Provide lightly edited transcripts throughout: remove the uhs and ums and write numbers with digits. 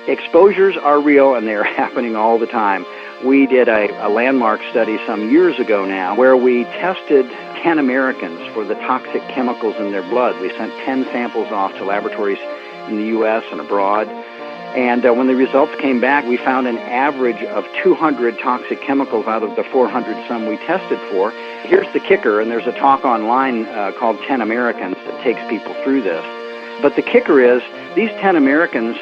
Exposures are real, and they're happening all the time. We did a landmark study some years ago now where we tested 10 Americans for the toxic chemicals in their blood. We sent 10 samples off to laboratories in the U.S. and abroad. And when the results came back, we found an average of 200 toxic chemicals out of the 400-some we tested for. Here's the kicker, and there's a talk online called 10 Americans that takes people through this. But the kicker is, these 10 Americans,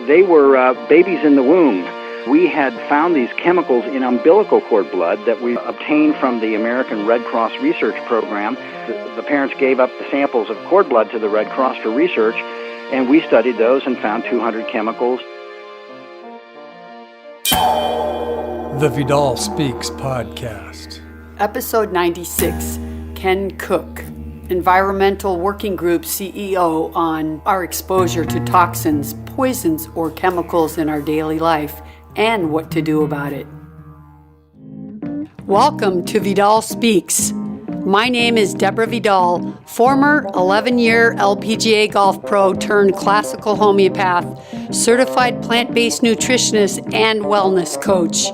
they were babies in the womb. We had found these chemicals in umbilical cord blood that we obtained from the American Red Cross Research Program. The parents gave up the samples of cord blood to the Red Cross for research, and we studied those and found 200 chemicals. The Vidal Speaks podcast. Episode 96, Ken Cook, Environmental Working Group CEO, on our exposure to toxins, poisons, or chemicals in our daily life and what to do about it. Welcome to Vidal Speaks. My name is Deborah Vidal, former 11-year LPGA golf pro turned classical homeopath, certified plant-based nutritionist, and wellness coach.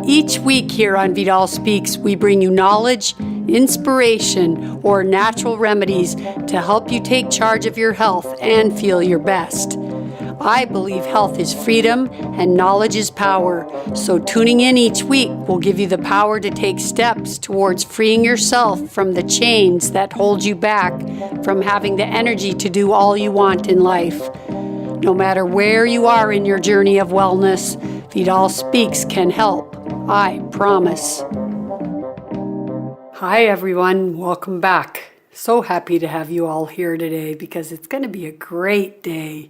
Each week here on Vidal Speaks, we bring you knowledge, inspiration, or natural remedies to help you take charge of your health and feel your best. I believe health is freedom and knowledge is power, so tuning in each week will give you the power to take steps towards freeing yourself from the chains that hold you back from having the energy to do all you want in life. No matter where you are in your journey of wellness, Vidal Speaks can help. I promise. Hi everyone, welcome back. So happy to have you all here today because it's going to be a great day.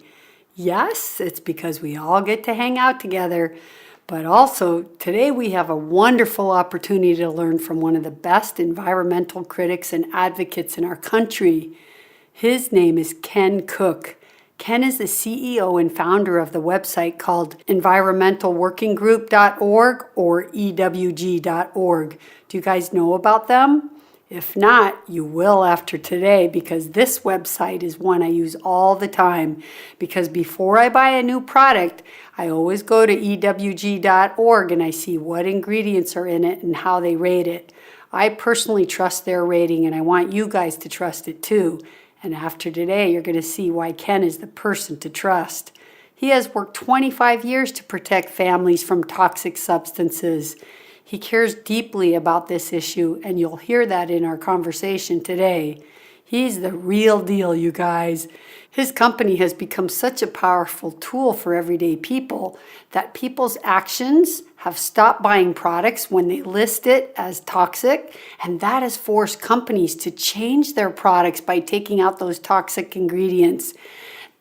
Yes, it's because we all get to hang out together, but also today we have a wonderful opportunity to learn from one of the best environmental critics and advocates in our country. His name is Ken Cook. Ken is the CEO and founder of the website called environmentalworkinggroup.org or EWG.org. Do you guys know about them? If not, you will after today, because this website is one I use all the time. Because before I buy a new product, I always go to EWG.org and I see what ingredients are in it and how they rate it. I personally trust their rating, and I want you guys to trust it too. And after today, you're going to see why Ken is the person to trust. He has worked 25 years to protect families from toxic substances. He cares deeply about this issue, and you'll hear that in our conversation today. He's the real deal, you guys. His company has become such a powerful tool for everyday people that people's actions have stopped buying products when they list it as toxic, and that has forced companies to change their products by taking out those toxic ingredients.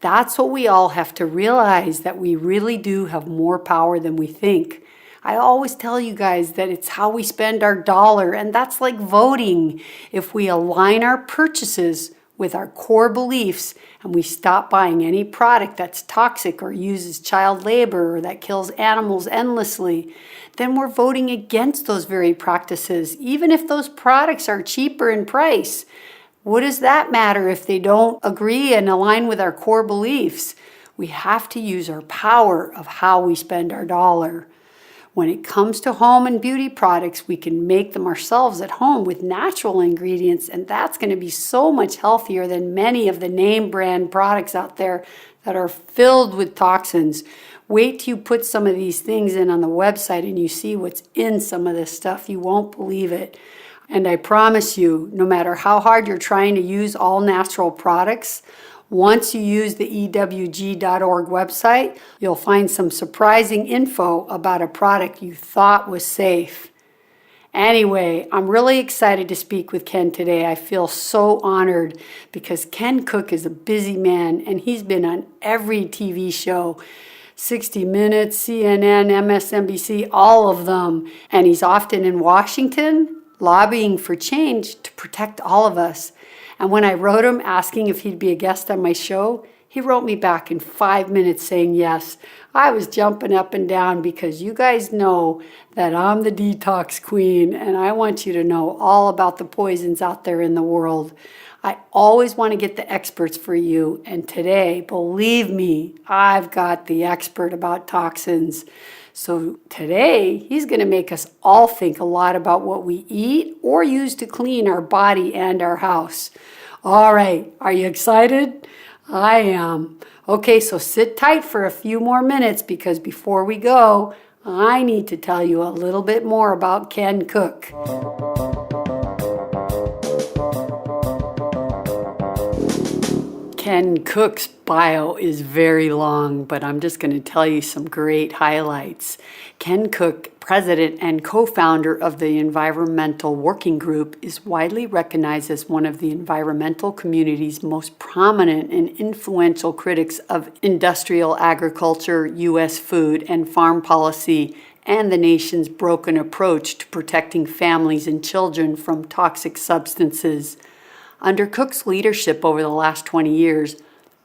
That's what we all have to realize, that we really do have more power than we think. I always tell you guys that it's how we spend our dollar, and that's like voting. If we align our purchases with our core beliefs and we stop buying any product that's toxic or uses child labor or that kills animals endlessly, then we're voting against those very practices, even if those products are cheaper in price. What does that matter if they don't agree and align with our core beliefs? We have to use our power of how we spend our dollar. When it comes to home and beauty products, we can make them ourselves at home with natural ingredients, and that's going to be so much healthier than many of the name brand products out there that are filled with toxins. Wait till you put some of these things in on the website and you see what's in some of this stuff. You won't believe it. And I promise you, no matter how hard you're trying to use all natural products, once you use the EWG.org website, you'll find some surprising info about a product you thought was safe. Anyway, I'm really excited to speak with Ken today. I feel so honored because Ken Cook is a busy man, and he's been on every TV show, 60 Minutes, CNN, MSNBC, all of them. And he's often in Washington lobbying for change to protect all of us. And when I wrote him asking if he'd be a guest on my show, he wrote me back in 5 minutes saying yes. I was jumping up and down because you guys know that I'm the detox queen, and I want you to know all about the poisons out there in the world. I always want to get the experts for you, and today, believe me, I've got the expert about toxins. So today, he's going to make us all think a lot about what we eat or use to clean our body and our house. All right, are you excited? I am. Okay, so sit tight for a few more minutes because before we go, I need to tell you a little bit more about Ken Cook. Ken Cook's bio is very long, but I'm just going to tell you some great highlights. Ken Cook, president and co-founder of the Environmental Working Group, is widely recognized as one of the environmental community's most prominent and influential critics of industrial agriculture, U.S. food and farm policy, and the nation's broken approach to protecting families and children from toxic substances. Under Cook's leadership over the last 20 years,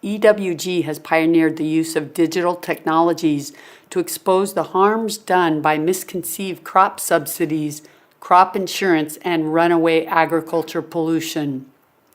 EWG has pioneered the use of digital technologies to expose the harms done by misconceived crop subsidies, crop insurance, and runaway agriculture pollution.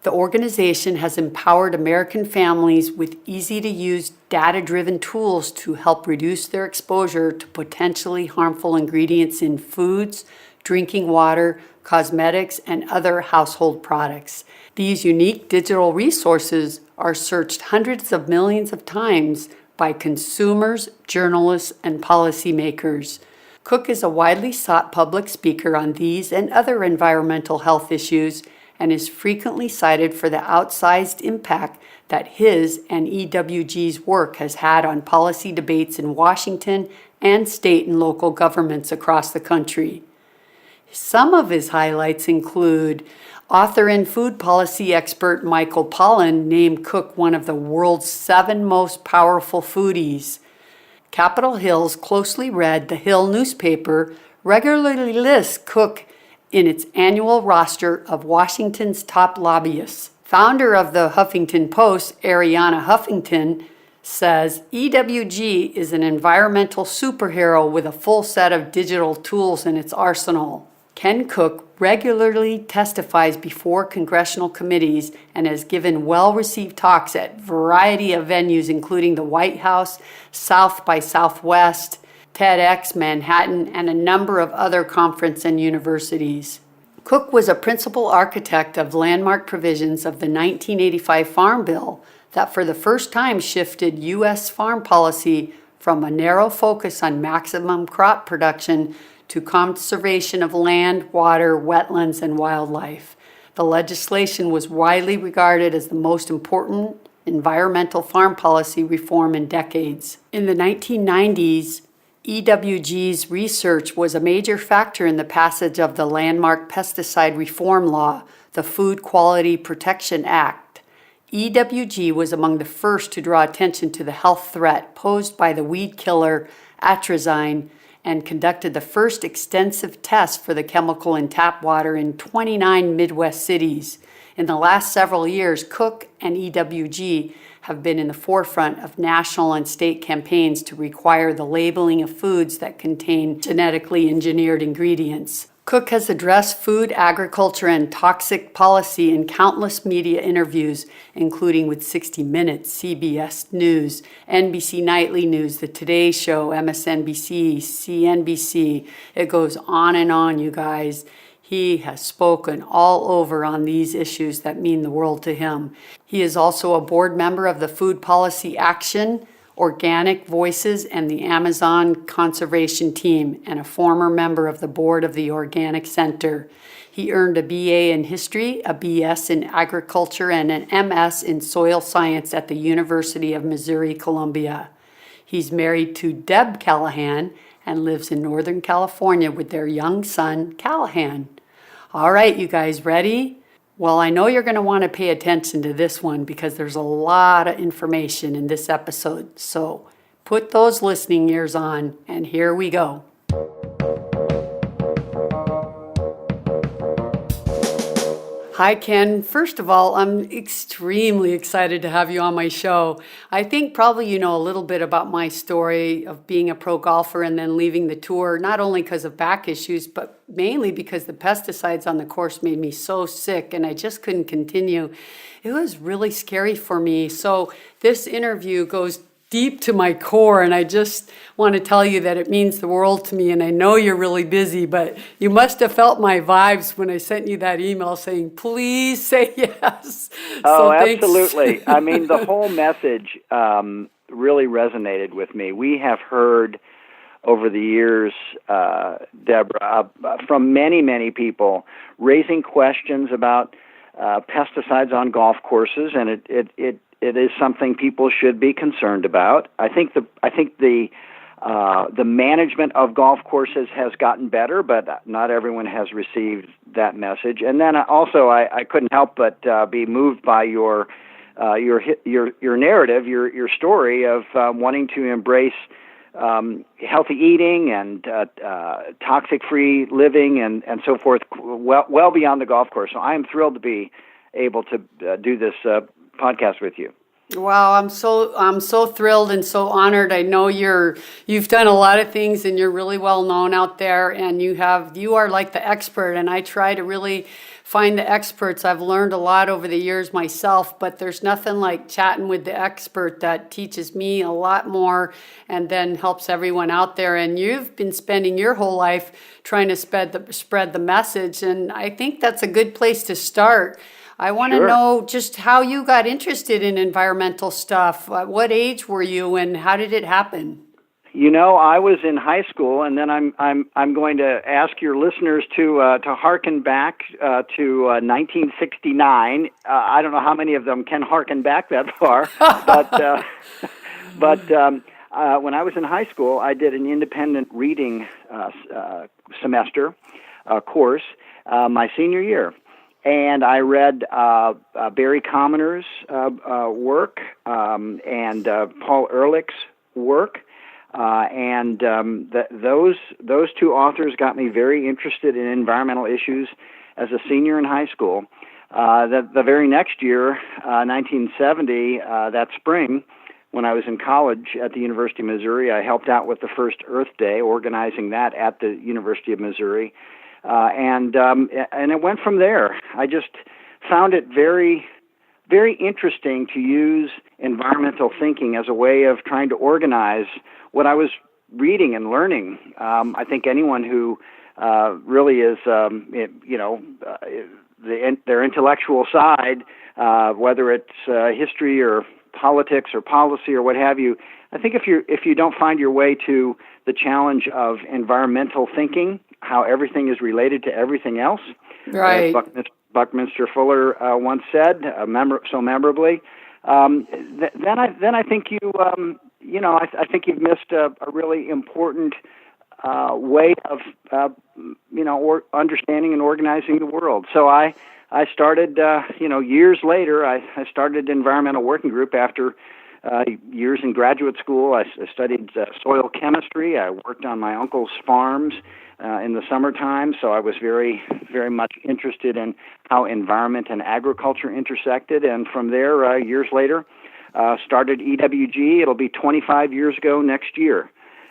The organization has empowered American families with easy-to-use, data-driven tools to help reduce their exposure to potentially harmful ingredients in foods, drinking water, cosmetics, and other household products. These unique digital resources are searched hundreds of millions of times by consumers, journalists, and policymakers. Cook is a widely sought public speaker on these and other environmental health issues and is frequently cited for the outsized impact that his and EWG's work has had on policy debates in Washington and state and local governments across the country. Some of his highlights include author and food policy expert Michael Pollan named Cook one of the world's 7 most powerful foodies. Capitol Hill's closely read The Hill newspaper regularly lists Cook in its annual roster of Washington's top lobbyists. Founder of the Huffington Post, Arianna Huffington, says EWG is an environmental superhero with a full set of digital tools in its arsenal. Ken Cook regularly testifies before congressional committees and has given well-received talks at a variety of venues, including the White House, South by Southwest, TEDx Manhattan, and a number of other conferences and universities. Cook was a principal architect of landmark provisions of the 1985 Farm Bill that for the first time shifted U.S. farm policy from a narrow focus on maximum crop production to conservation of land, water, wetlands, and wildlife. The legislation was widely regarded as the most important environmental farm policy reform in decades. In the 1990s, EWG's research was a major factor in the passage of the landmark pesticide reform law, the Food Quality Protection Act. EWG was among the first to draw attention to the health threat posed by the weed killer atrazine and conducted the first extensive test for the chemical in tap water in 29 Midwest cities. In the last several years, Cook and EWG have been in the forefront of national and state campaigns to require the labeling of foods that contain genetically engineered ingredients. Cook has addressed food, agriculture, and toxic policy in countless media interviews, including with 60 Minutes, CBS News, NBC Nightly News, The Today Show, MSNBC, CNBC. It goes on and on, you guys. He has spoken all over on these issues that mean the world to him. He is also a board member of the Food Policy Action, Organic Voices, and the Amazon Conservation Team, and a former member of the board of the Organic Center. He earned a BA in History, a BS in Agriculture, and an MS in Soil Science at the University of Missouri-Columbia. He's married to Deb Callahan and lives in Northern California with their young son, Callahan. All right, you guys ready? Well, I know you're going to want to pay attention to this one because there's a lot of information in this episode. So put those listening ears on, and here we go. Hi, Ken. First of all, I'm extremely excited to have you on my show. I think probably you know a little bit about my story of being a pro golfer and then leaving the tour, not only because of back issues, but mainly because the pesticides on the course made me so sick and I just couldn't continue. It was really scary for me. So this interview goes deep to my core, and I just want to tell you that it means the world to me. And I know you're really busy, but you must have felt my vibes when I sent you that email saying, please say yes. Oh, So thanks. absolutely. I mean, the whole message really resonated with me. We have heard over the years, Deborah, from many, many people raising questions about pesticides on golf courses, and it is something people should be concerned about. I think the management of golf courses has gotten better, but not everyone has received that message. And then also, I couldn't help but be moved by your narrative, your story of wanting to embrace healthy eating and toxic-free living and so forth, well beyond the golf course. So I am thrilled to be able to do this podcast with you. Wow, I'm so thrilled and so honored. I know you've done a lot of things and you're really well known out there, and you are like the expert, and I try to really find the experts. I've learned a lot over the years myself, but there's nothing like chatting with the expert that teaches me a lot more and then helps everyone out there. And you've been spending your whole life trying to spread the message, and I think that's a good place to start. I want to know just how you got interested in environmental stuff. What age were you, and how did it happen? You know, I was in high school, and then I'm going to ask your listeners to hearken back to 1969. I don't know how many of them can hearken back that far, but when I was in high school, I did an independent reading semester course my senior year. And I read Barry Commoner's work and Paul Ehrlich's work, and those two authors got me very interested in environmental issues as a senior in high school. The very next year, 1970, that spring, when I was in college at the University of Missouri, I helped out with the first Earth Day, organizing that at the University of Missouri. And it went from there. I just found it very, very interesting to use environmental thinking as a way of trying to organize what I was reading and learning. I think anyone who really is, their intellectual side, whether it's history or politics or policy or what have you, I think if you don't find your way to the challenge of environmental thinking, how everything is related to everything else, right? Buckminster Fuller once said, so memorably. Then I think I think you've missed a really important way of or understanding and organizing the world. So I started years later. I started an environmental working group after years in graduate school. I studied soil chemistry. I worked on my uncle's farms in the summertime, so I was very, very much interested in how environment and agriculture intersected. And from there, years later, started EWG. It'll be 25 years ago next year.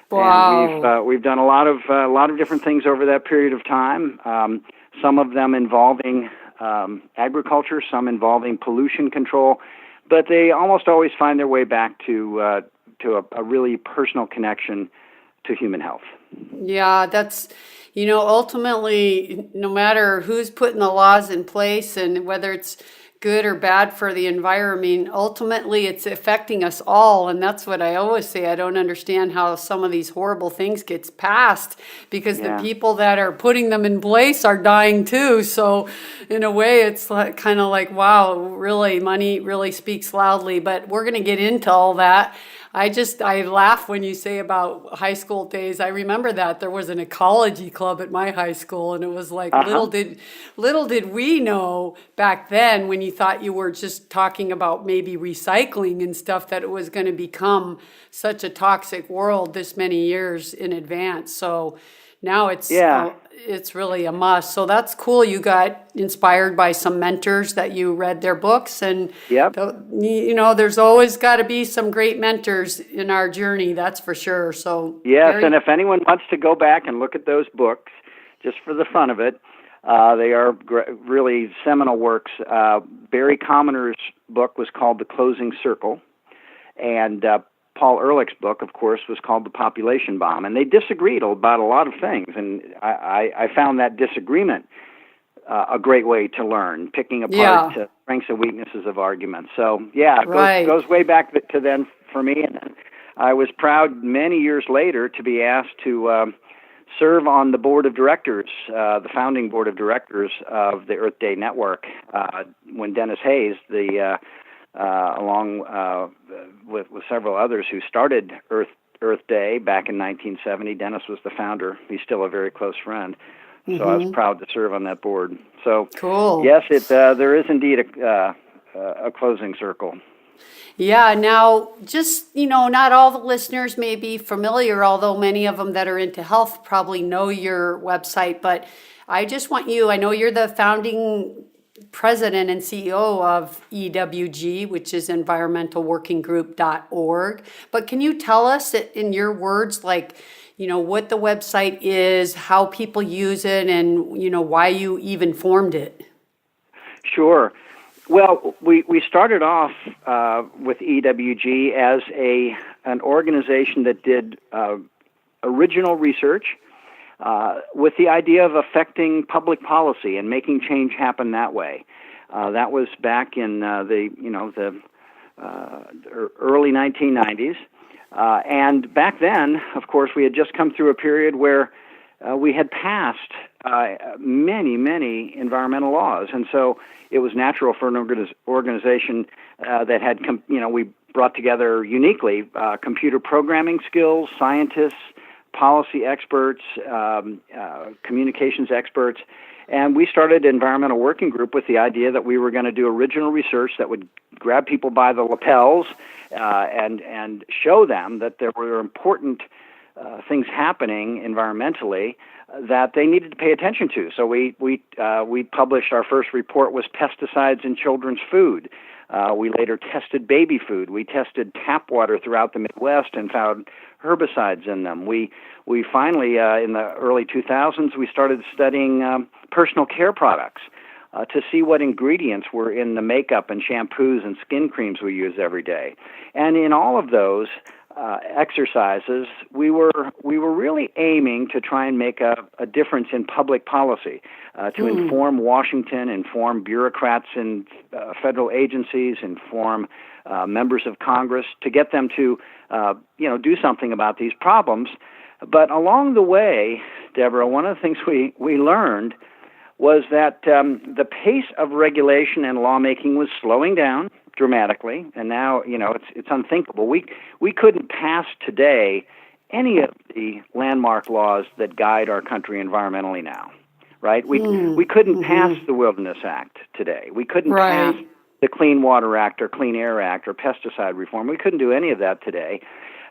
Wow! And we've done a lot of different things over that period of time. Some of them involving agriculture, some involving pollution control. But they almost always find their way back to a really personal connection to human health. Yeah, that's, ultimately, no matter who's putting the laws in place and whether it's good or bad for the environment, ultimately it's affecting us all. And that's what I always say. I don't understand how some of these horrible things gets passed because the people that are putting them in place are dying too. So in a way, it's kind of like, wow, really, money really speaks loudly. But we're going to get into all that. I laugh when you say about high school days. I remember that there was an ecology club at my high school, and it was like little did we know back then when you thought you were just talking about maybe recycling and stuff that it was going to become such a toxic world this many years in advance. So now it's it's really a must. So that's cool. You got inspired by some mentors that you read their books, and Yep. there's always got to be some great mentors in our journey. That's for sure. So Yes, and if anyone wants to go back and look at those books, just for the fun of it, they are really seminal works. Barry Commoner's book was called The Closing Circle, and Paul Ehrlich's book, of course, was called The Population Bomb. And they disagreed about a lot of things, and I found that disagreement a great way to learn, picking apart the strengths and weaknesses of arguments. So, it goes way back to then for me. And I was proud many years later to be asked to serve on the board of directors, the founding board of directors of the Earth Day Network, when Dennis Hayes, along with several others who started Earth Day back in 1970. Dennis was the founder. He's still a very close friend. So I was proud to serve on that board. So cool. Yes, there is indeed a closing circle. Yeah, now, just, not all the listeners may be familiar, although many of them that are into health probably know your website, but I just want I know you're the founding president and CEO of EWG, which is environmentalworkinggroup.org, but can you tell us in your words, what the website is, how people use it, and, why you even formed it? Sure. Well, we started off with EWG as an organization that did original research with the idea of affecting public policy and making change happen that way. That was back in the early 1990s, and back then, of course, we had just come through a period where we had passed many environmental laws, and so it was natural for an organization that had, we brought together uniquely computer programming skills, scientists, policy experts, communications experts, and we started Environmental Working Group with the idea that we were going to do original research that would grab people by the lapels and show them that there were important things happening environmentally that they needed to pay attention to. So we published, our first report was pesticides in children's food. We later tested baby food. We tested tap water throughout the Midwest and found herbicides in them. We finally, in the early 2000s, we started studying personal care products to see what ingredients were in the makeup and shampoos and skin creams we use every day. And in all of those exercises, we were really aiming to try and make a difference in public policy, to inform Washington, inform bureaucrats in federal agencies, inform members of Congress, to get them to do something about these problems. But along the way, Deborah, one of the things we learned was that the pace of regulation and lawmaking was slowing down dramatically, and now it's unthinkable. We couldn't pass today any of the landmark laws that guide our country environmentally now, right? We couldn't pass the Wilderness Act today. We couldn't pass the Clean Water Act or Clean Air Act or pesticide reform. We couldn't do any of that today.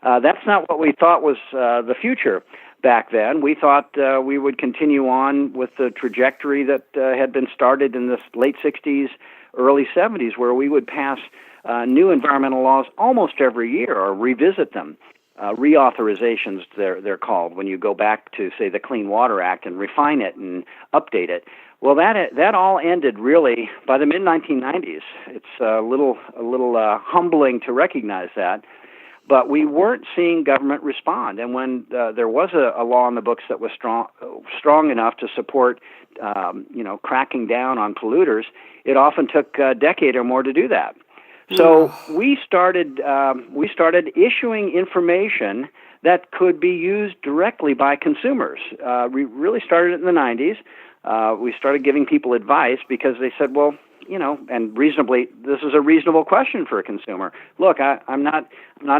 That's not what we thought was the future back then. We thought we would continue on with the trajectory that had been started in the late 60s, early 70s, where we would pass new environmental laws almost every year or revisit them. Reauthorizations, they're called, when you go back to, say, the Clean Water Act and refine it and update it. Well, that all ended really by the mid-1990s. It's a little humbling to recognize that. But we weren't seeing government respond. And when there was a law in the books that was strong enough to support, cracking down on polluters, it often took a decade or more to do that. So we started issuing information that could be used directly by consumers. We really started it in the 90s. We started giving people advice because they said, well, and reasonably, this is a reasonable question for a consumer. Look, I'm not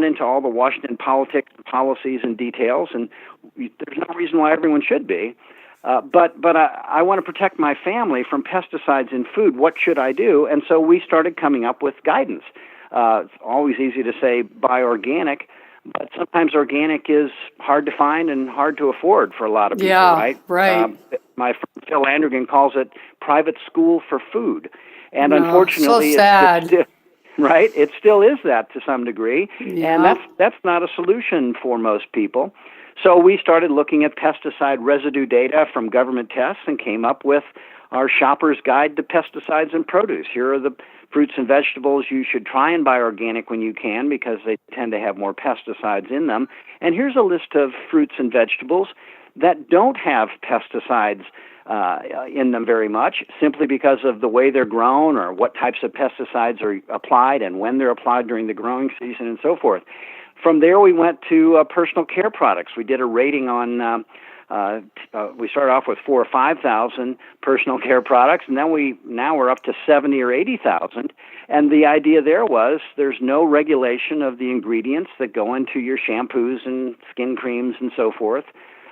into all the Washington politics, policies, and details, and there's no reason why everyone should be. But I want to protect my family from pesticides in food. What should I do? And so we started coming up with guidance. It's always easy to say buy organic, but sometimes organic is hard to find and hard to afford for a lot of people, right? Right. my friend Phil Andergan calls it private school for food. And No, unfortunately, so sad. it's still, right? It still is that to some degree. Yeah. And that's not a solution for most people. So we started looking at pesticide residue data from government tests and came up with our shopper's guide to pesticides in produce. Here are the fruits and vegetables you should try and buy organic when you can because they tend to have more pesticides in them. And here's a list of fruits and vegetables that don't have pesticides in them very much, simply because of the way they're grown or what types of pesticides are applied and when they're applied during the growing season and so forth. From there, we went to personal care products. We did a rating on we started off with 4,000 or 5,000 personal care products, and then now we're up to 70,000 or 80,000. And the idea there was there's no regulation of the ingredients that go into your shampoos and skin creams and so forth.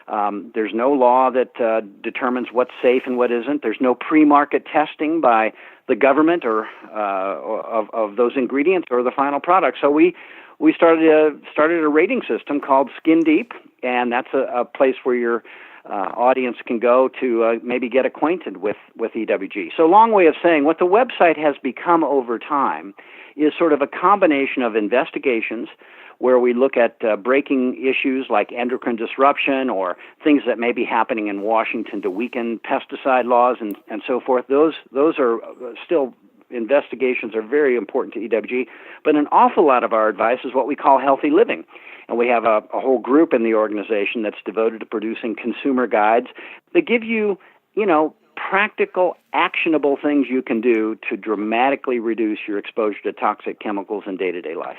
There's no law that determines what's safe and what isn't. There's no pre-market testing by the government or of those ingredients or the final product. So we started a rating system called Skin Deep, and that's a place where your audience can go to maybe get acquainted with EWG. So long way of saying what the website has become over time is sort of a combination of investigations where we look at breaking issues like endocrine disruption or things that may be happening in Washington to weaken pesticide laws and so forth. Those are still investigations are very important to EWG, but an awful lot of our advice is what we call healthy living. And we have a whole group in the organization that's devoted to producing consumer guides that give you, practical, actionable things you can do to dramatically reduce your exposure to toxic chemicals in day-to-day life.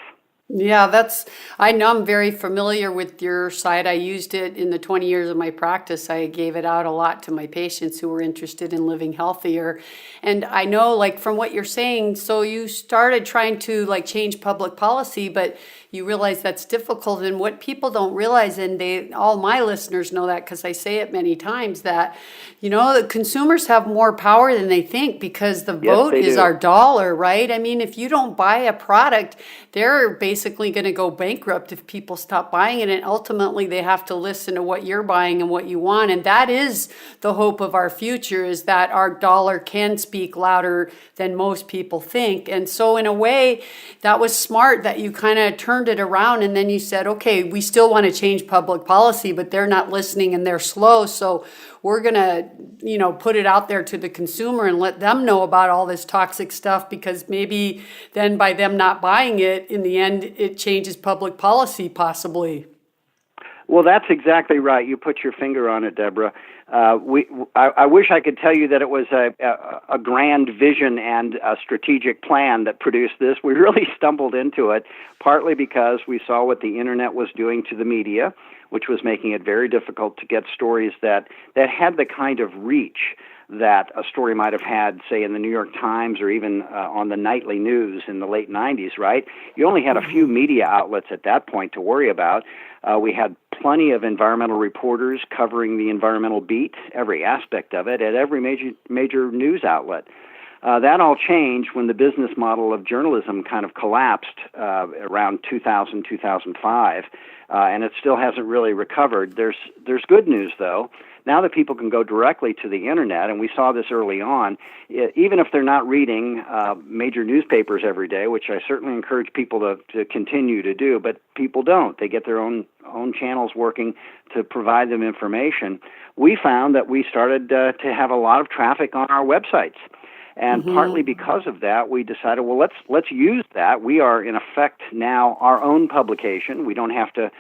Yeah, I know I'm very familiar with your site. I used it in the 20 years of my practice. I gave it out a lot to my patients who were interested in living healthier. And I know, like, from what you're saying, so you started trying to, like, change public policy, but you realize that's difficult. And what people don't realize, and all my listeners know that because I say it many times, that, the consumers have more power than they think because the vote is our dollar, right? I mean, if you don't buy a product, they're basically going to go bankrupt if people stop buying it. And ultimately, they have to listen to what you're buying and what you want. And that is the hope of our future, is that our dollar can speak louder than most people think. And so in a way, that was smart that you kind of turned it around and then you said, okay, we still want to change public policy, but they're not listening and they're slow. So we're going to, put it out there to the consumer and let them know about all this toxic stuff, because maybe then by them not buying it, in the end, it changes public policy possibly. Well, that's exactly right. You put your finger on it, Deborah. I wish I could tell you that it was a grand vision and a strategic plan that produced this. We really stumbled into it, partly because we saw what the internet was doing to the media, which was making it very difficult to get stories that had the kind of reach that a story might have had, say, in the New York Times or even on the nightly news in the late 90s, right? You only had a few media outlets at that point to worry about. We had plenty of environmental reporters covering the environmental beat, every aspect of it, at every major news outlet. That all changed when the business model of journalism kind of collapsed around 2000, 2005, and it still hasn't really recovered. There's good news, though. Now that people can go directly to the internet, and we saw this early on, even if they're not reading major newspapers every day, which I certainly encourage people to continue to do, but people don't. They get their own channels working to provide them information. We found that we started to have a lot of traffic on our websites. And partly because of that, we decided, well, let's use that. We are, in effect, now our own publication. We don't have to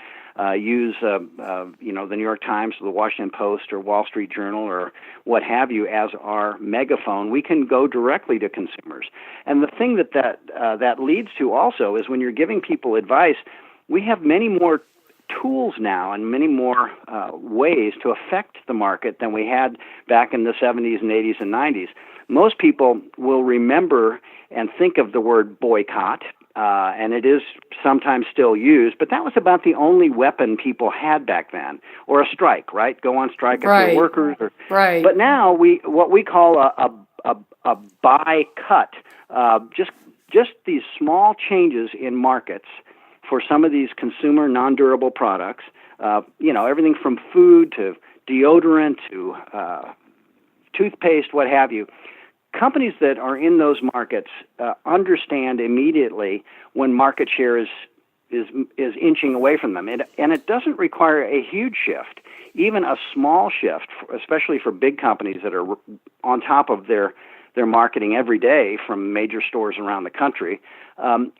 use, the New York Times or the Washington Post or Wall Street Journal or what have you as our megaphone. We can go directly to consumers. And the thing that leads to also is when you're giving people advice, we have many more tools now and many more ways to affect the market than we had back in the 70s and 80s and 90s. Most people will remember and think of the word boycott, and it is sometimes still used, but that was about the only weapon people had back then, or a strike, right? Go on strike if you're workers. Right. But now what we call a buy cut, just these small changes in markets for some of these consumer non-durable products, everything from food to deodorant to toothpaste, what have you. Companies that are in those markets understand immediately when market share is inching away from them. And it doesn't require a huge shift. Even a small shift, especially for big companies that are on top of their marketing every day from major stores around the country,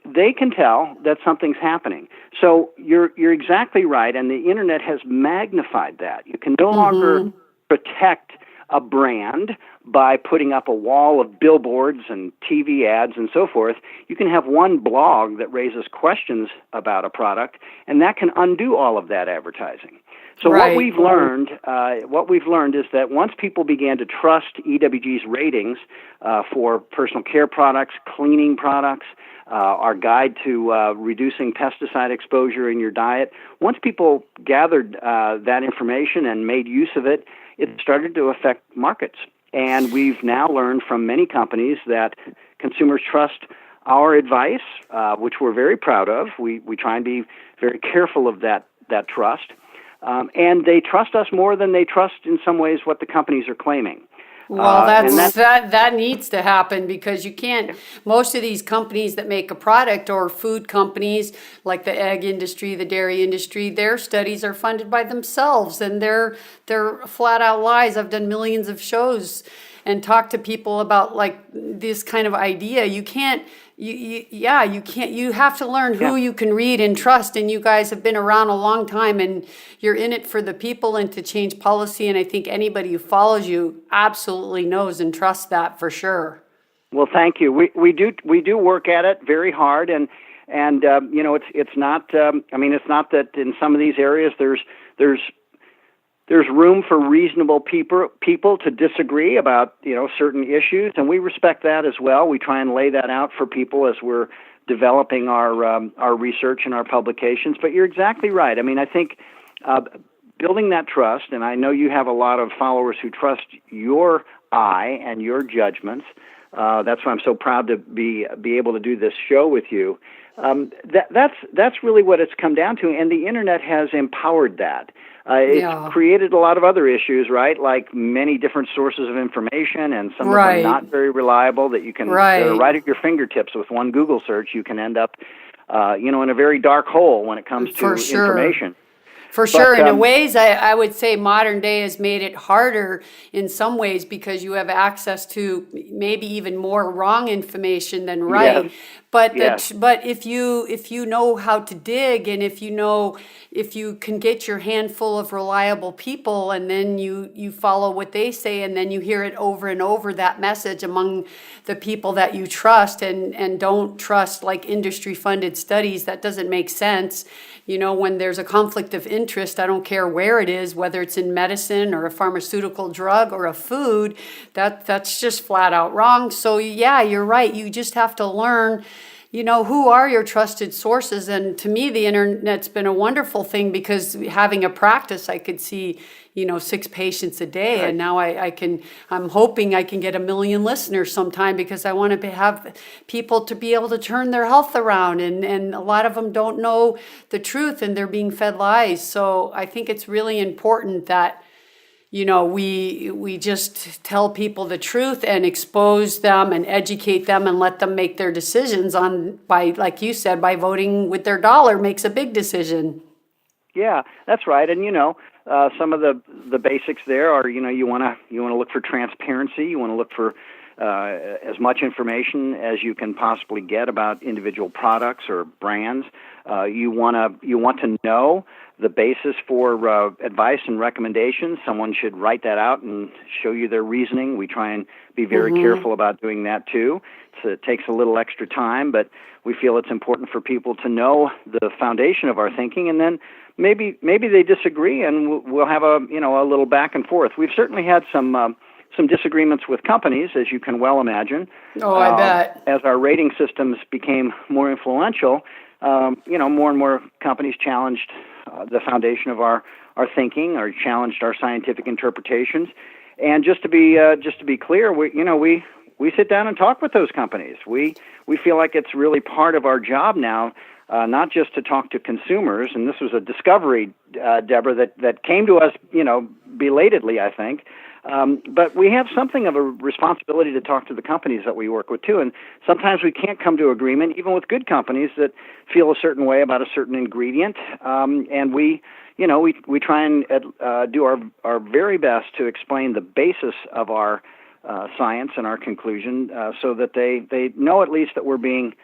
they can tell that something's happening. So you're exactly right, and the internet has magnified that. You can no longer protect a brand by putting up a wall of billboards and TV ads and so forth. You can have one blog that raises questions about a product, and that can undo all of that advertising. So what we've learned is that once people began to trust EWG's ratings for personal care products, cleaning products, our guide to reducing pesticide exposure in your diet, once people gathered that information and made use of it, it started to affect markets. And we've now learned from many companies that consumers trust our advice, which we're very proud of. We try and be very careful of that trust. And they trust us more than they trust, in some ways, what the companies are claiming. Well, that needs to happen, because you can't, most of these companies that make a product, or food companies like the egg industry, the dairy industry, their studies are funded by themselves, and they're flat out lies. I've done millions of shows and talked to people about like this kind of idea. You can't, you have to learn who you can read and trust, and you guys have been around a long time, and you're in it for the people and to change policy, and I think anybody who follows you absolutely knows and trusts that for sure. Well, thank you. We do work at it very hard, and you know, it's not it's not that in some of these areas there's room for reasonable people to disagree about, you know, certain issues, and we respect that as well. We try and lay that out for people as we're developing our research and our publications. But you're exactly right. I mean, I think building that trust, and I know you have a lot of followers who trust your eye and your judgments. That's why I'm so proud to be able to do this show with you. That's really what it's come down to, and the internet has empowered that. It's created a lot of other issues, right? Like many different sources of information, and some of them not very reliable, that you can right at your fingertips with one Google search. You can end up, in a very dark hole when it comes to information. For sure. In ways, I would say modern day has made it harder in some ways, because you have access to maybe even more wrong information than right. Yes. But if you know how to dig, and if you can get your handful of reliable people, and then you follow what they say, and then you hear it over and over, that message among the people that you trust, and don't trust like industry funded studies, that doesn't make sense. You know, when there's a conflict of interest, I don't care where it is, whether it's in medicine or a pharmaceutical drug or a food, that's just flat out wrong. So yeah, you're right. You just have to learn, who are your trusted sources. And to me, the internet's been a wonderful thing, because having a practice, I could see, 6 patients a day. Right. And now I'm hoping I can get 1 million listeners sometime, because I want to have people to be able to turn their health around. And a lot of them don't know the truth, and they're being fed lies. So I think it's really important that, we just tell people the truth and expose them and educate them and let them make their decisions by, like you said, by voting with their dollar makes a big decision. Yeah, that's right. And, some of the basics there are, you want to look for transparency. You want to look for as much information as you can possibly get about individual products or brands. You want to know the basis for advice and recommendations. Someone should write that out and show you their reasoning. We try and be very careful about doing that too. It takes a little extra time, but we feel it's important for people to know the foundation of our thinking, and then maybe they disagree, and we'll have a little back and forth. We've certainly had some disagreements with companies, as you can well imagine. Oh, I bet. As our rating systems became more influential, more and more companies challenged the foundation of our thinking, or challenged our scientific interpretations. And just to be clear, we sit down and talk with those companies. We feel like it's really part of our job now, not just to talk to consumers. And this was a discovery, Deborah, that came to us, belatedly, I think. But we have something of a responsibility to talk to the companies that we work with, too. And sometimes we can't come to agreement, even with good companies that feel a certain way about a certain ingredient. And we try and do our very best to explain the basis of our science and our conclusion so that they know at least that we're being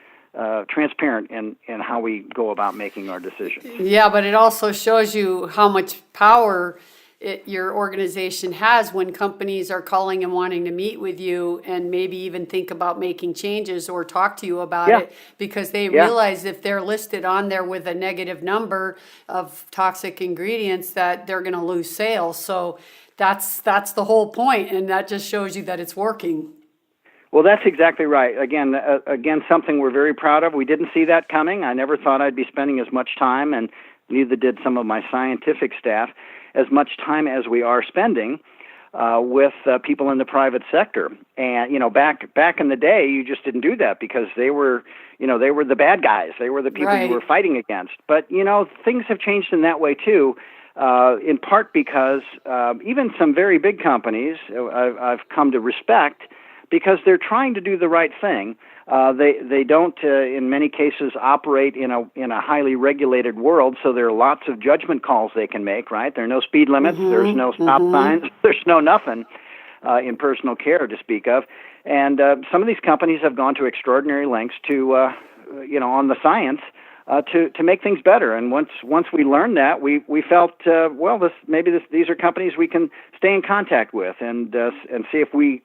transparent in how we go about making our decisions. Yeah, but it also shows you how much power your organization has when companies are calling and wanting to meet with you and maybe even think about making changes or talk to you about it, because they realize if they're listed on there with a negative number of toxic ingredients that they're going to lose sales. So that's the whole point, and that just shows you that it's working. Well, that's exactly right. Again, something we're very proud of. We didn't see that coming. I never thought I'd be spending as much time, and neither did some of my scientific staff, as much time as we are spending with people in the private sector. And back in the day, you just didn't do that because they were the bad guys. They were the people you were fighting against. But things have changed in that way too. In part because even some very big companies I've come to respect, because they're trying to do the right thing. They don't, in many cases, operate in a highly regulated world, so there are lots of judgment calls they can make, right? There are no speed limits, there's no stop signs, there's no nothing in personal care to speak of. And some of these companies have gone to extraordinary lengths to, on the science, to make things better. And once we learned that, we felt these are companies we can stay in contact with and see if we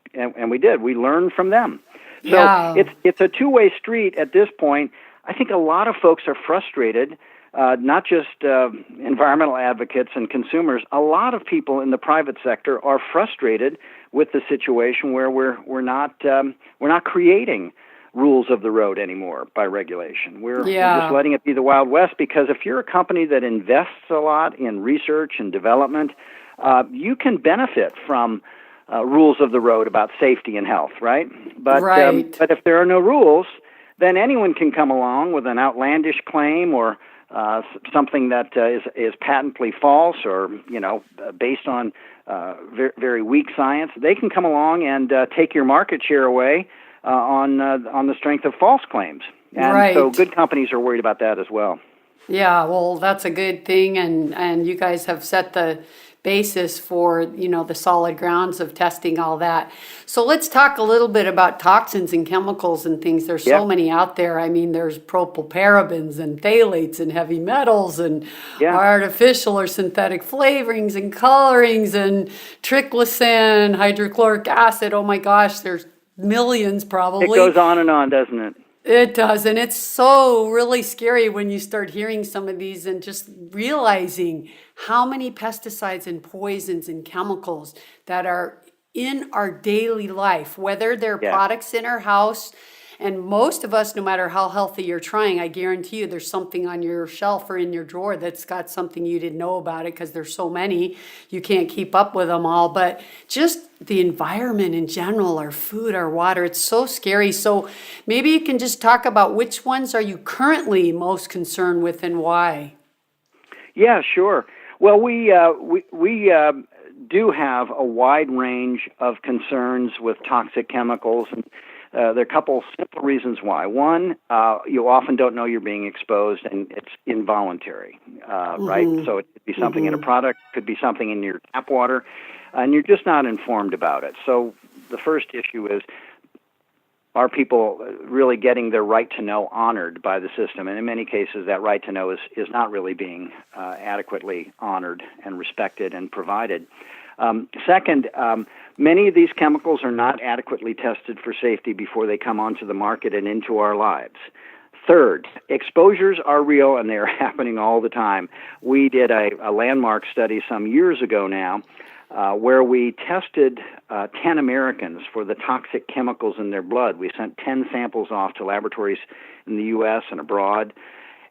did. We learned from them. So it's a two-way street at this point. I think a lot of folks are frustrated, not just environmental advocates and consumers. A lot of people in the private sector are frustrated with the situation where we're not creating rules of the road anymore by regulation. We're just letting it be the Wild West, because if you're a company that invests a lot in research and development, you can benefit from rules of the road about safety and health, right? But if there are no rules, then anyone can come along with an outlandish claim or something that is patently false or based on very, very weak science. They can come along and take your market share away on the strength of false claims. And so good companies are worried about that as well. Yeah, well, that's a good thing, and you guys have set the basis for, the solid grounds of testing all that. So let's talk a little bit about toxins and chemicals and things. There's so many out there. I mean, there's propylparabens and phthalates and heavy metals and artificial or synthetic flavorings and colorings and triclosan, hydrochloric acid. Oh my gosh, there's millions probably. It goes on and on, doesn't it? It does, and it's so really scary when you start hearing some of these and just realizing how many pesticides and poisons and chemicals that are in our daily life, whether they're products in our house. And most of us, no matter how healthy you're trying, I guarantee you there's something on your shelf or in your drawer that's got something you didn't know about it, because there's so many, you can't keep up with them all. But just the environment in general, our food, our water, it's so scary. So maybe you can just talk about which ones are you currently most concerned with and why? Yeah, sure. Well, we do have a wide range of concerns with toxic chemicals, and there are a couple simple reasons why. One, you often don't know you're being exposed, and it's involuntary, right? So it could be something in a product, could be something in your tap water, and you're just not informed about it. So the first issue is, are people really getting their right to know honored by the system? And in many cases, that right to know is not really being adequately honored and respected and provided. Second, many of these chemicals are not adequately tested for safety before they come onto the market and into our lives. Third, exposures are real and they're happening all the time. We did a landmark study some years ago now where we tested 10 Americans for the toxic chemicals in their blood. We sent 10 samples off to laboratories in the U.S. and abroad.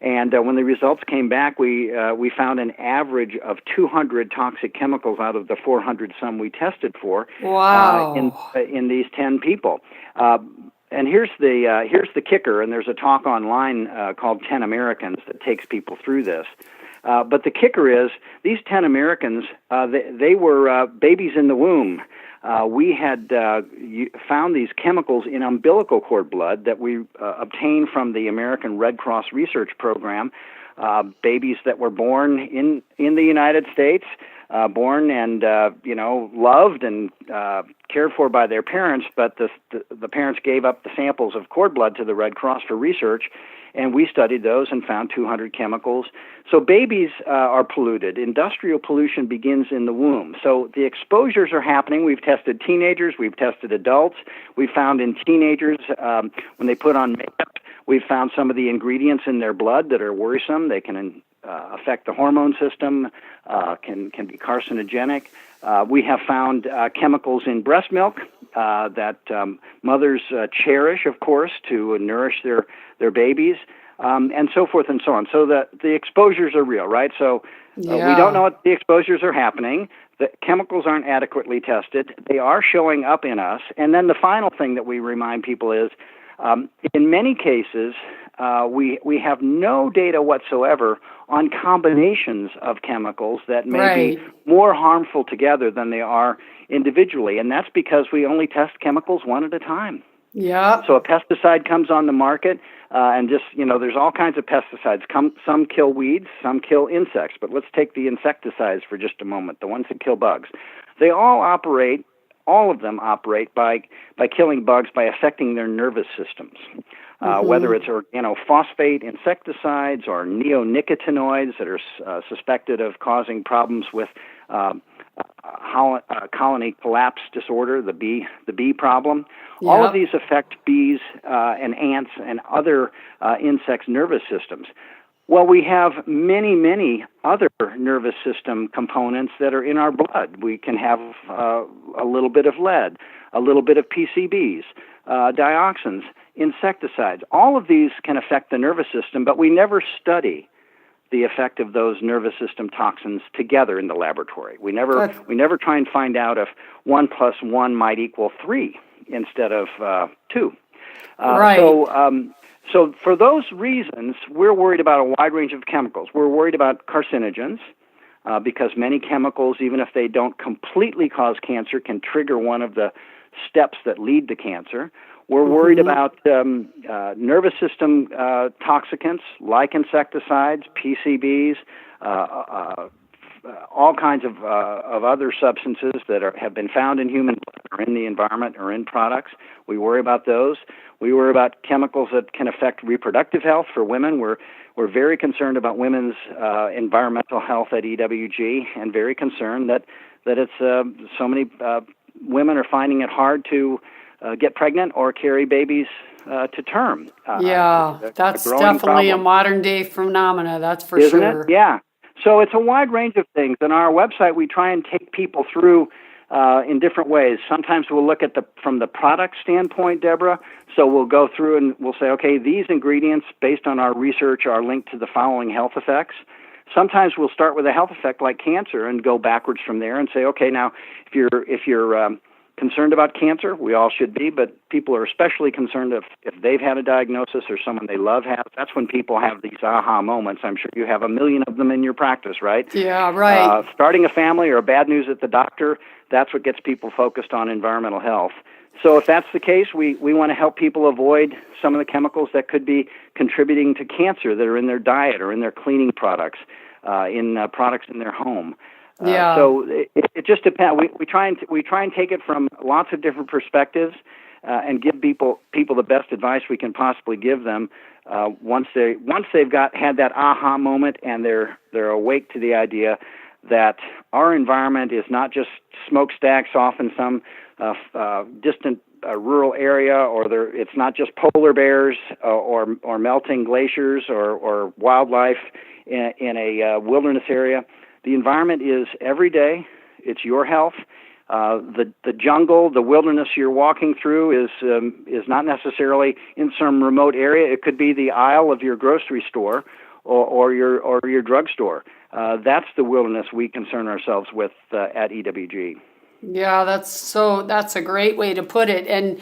And when the results came back, we found an average of 200 toxic chemicals out of the 400 some we tested for. Wow. In these 10 people. And here's the kicker, and there's a talk online called 10 Americans that takes people through this. But the kicker is, these 10 Americans, they were babies in the womb we had found these chemicals in umbilical cord blood that we obtained from the American Red Cross Research Program. Babies that were born in the United States, born and loved and cared for by their parents, but the parents gave up the samples of cord blood to the Red Cross for research, and we studied those and found 200 chemicals. So babies are polluted. Industrial pollution begins in the womb. So the exposures are happening. We've tested teenagers. We've tested adults. We found in teenagers when they put on makeup, we've found some of the ingredients in their blood that are worrisome. They can affect the hormone system, can be carcinogenic. We have found chemicals in breast milk that mothers cherish, of course, to nourish their babies, and so forth and so on. So the exposures are real, right? So we don't know what the exposures are happening. The chemicals aren't adequately tested. They are showing up in us. And then the final thing that we remind people is, in many cases, we have no data whatsoever on combinations of chemicals that may be more harmful together than they are individually, and that's because we only test chemicals one at a time. Yeah. So a pesticide comes on the market, and there's all kinds of pesticides. Some kill weeds, some kill insects, but let's take the insecticides for just a moment, the ones that kill bugs. They all of them operate by killing bugs by affecting their nervous systems, whether it's organophosphate insecticides or neonicotinoids that are suspected of causing problems with colony collapse disorder, the bee problem. Yep. All of these affect bees and ants and other insects' nervous systems. Well, we have many, many other nervous system components that are in our blood. We can have a little bit of lead, a little bit of PCBs, dioxins, insecticides. All of these can affect the nervous system, but we never study the effect of those nervous system toxins together in the laboratory. We never try and find out if 1 + 1 might equal 3 instead of 2. So for those reasons, we're worried about a wide range of chemicals. We're worried about carcinogens because many chemicals, even if they don't completely cause cancer, can trigger one of the steps that lead to cancer. We're worried about nervous system toxicants like insecticides, PCBs, all kinds of other substances that have been found in human blood or in the environment or in products. We worry about those. We worry about chemicals that can affect reproductive health for women. We're very concerned about women's environmental health at EWG, and very concerned that it's so many women are finding it hard to get pregnant or carry babies to term. That's definitely a modern day phenomena. That's for Isn't sure. It? Yeah. So it's a wide range of things. On our website, we try and take people through in different ways. Sometimes we'll look at from the product standpoint, Deborah. So we'll go through and we'll say, okay, these ingredients, based on our research, are linked to the following health effects. Sometimes we'll start with a health effect like cancer and go backwards from there and say, okay, now if you're concerned about cancer, we all should be, but people are especially concerned if they've had a diagnosis or someone they love has. That's when people have these aha moments. I'm sure you have a million of them in your practice, right? Yeah, right. Starting a family or bad news at the doctor, that's what gets people focused on environmental health. So if that's the case, we want to help people avoid some of the chemicals that could be contributing to cancer that are in their diet or in their cleaning products, in products in their home. So it just depends. We try and take it from lots of different perspectives and give people the best advice we can possibly give them once they've had that aha moment and they're awake to the idea that our environment is not just smokestacks off in some distant rural area, or it's not just polar bears or melting glaciers or wildlife in a wilderness area. The environment is every day. It's your health. The jungle, the wilderness you're walking through is not necessarily in some remote area. It could be the aisle of your grocery store or your drugstore. That's the wilderness we concern ourselves with at EWG. Yeah, that's a great way to put it. And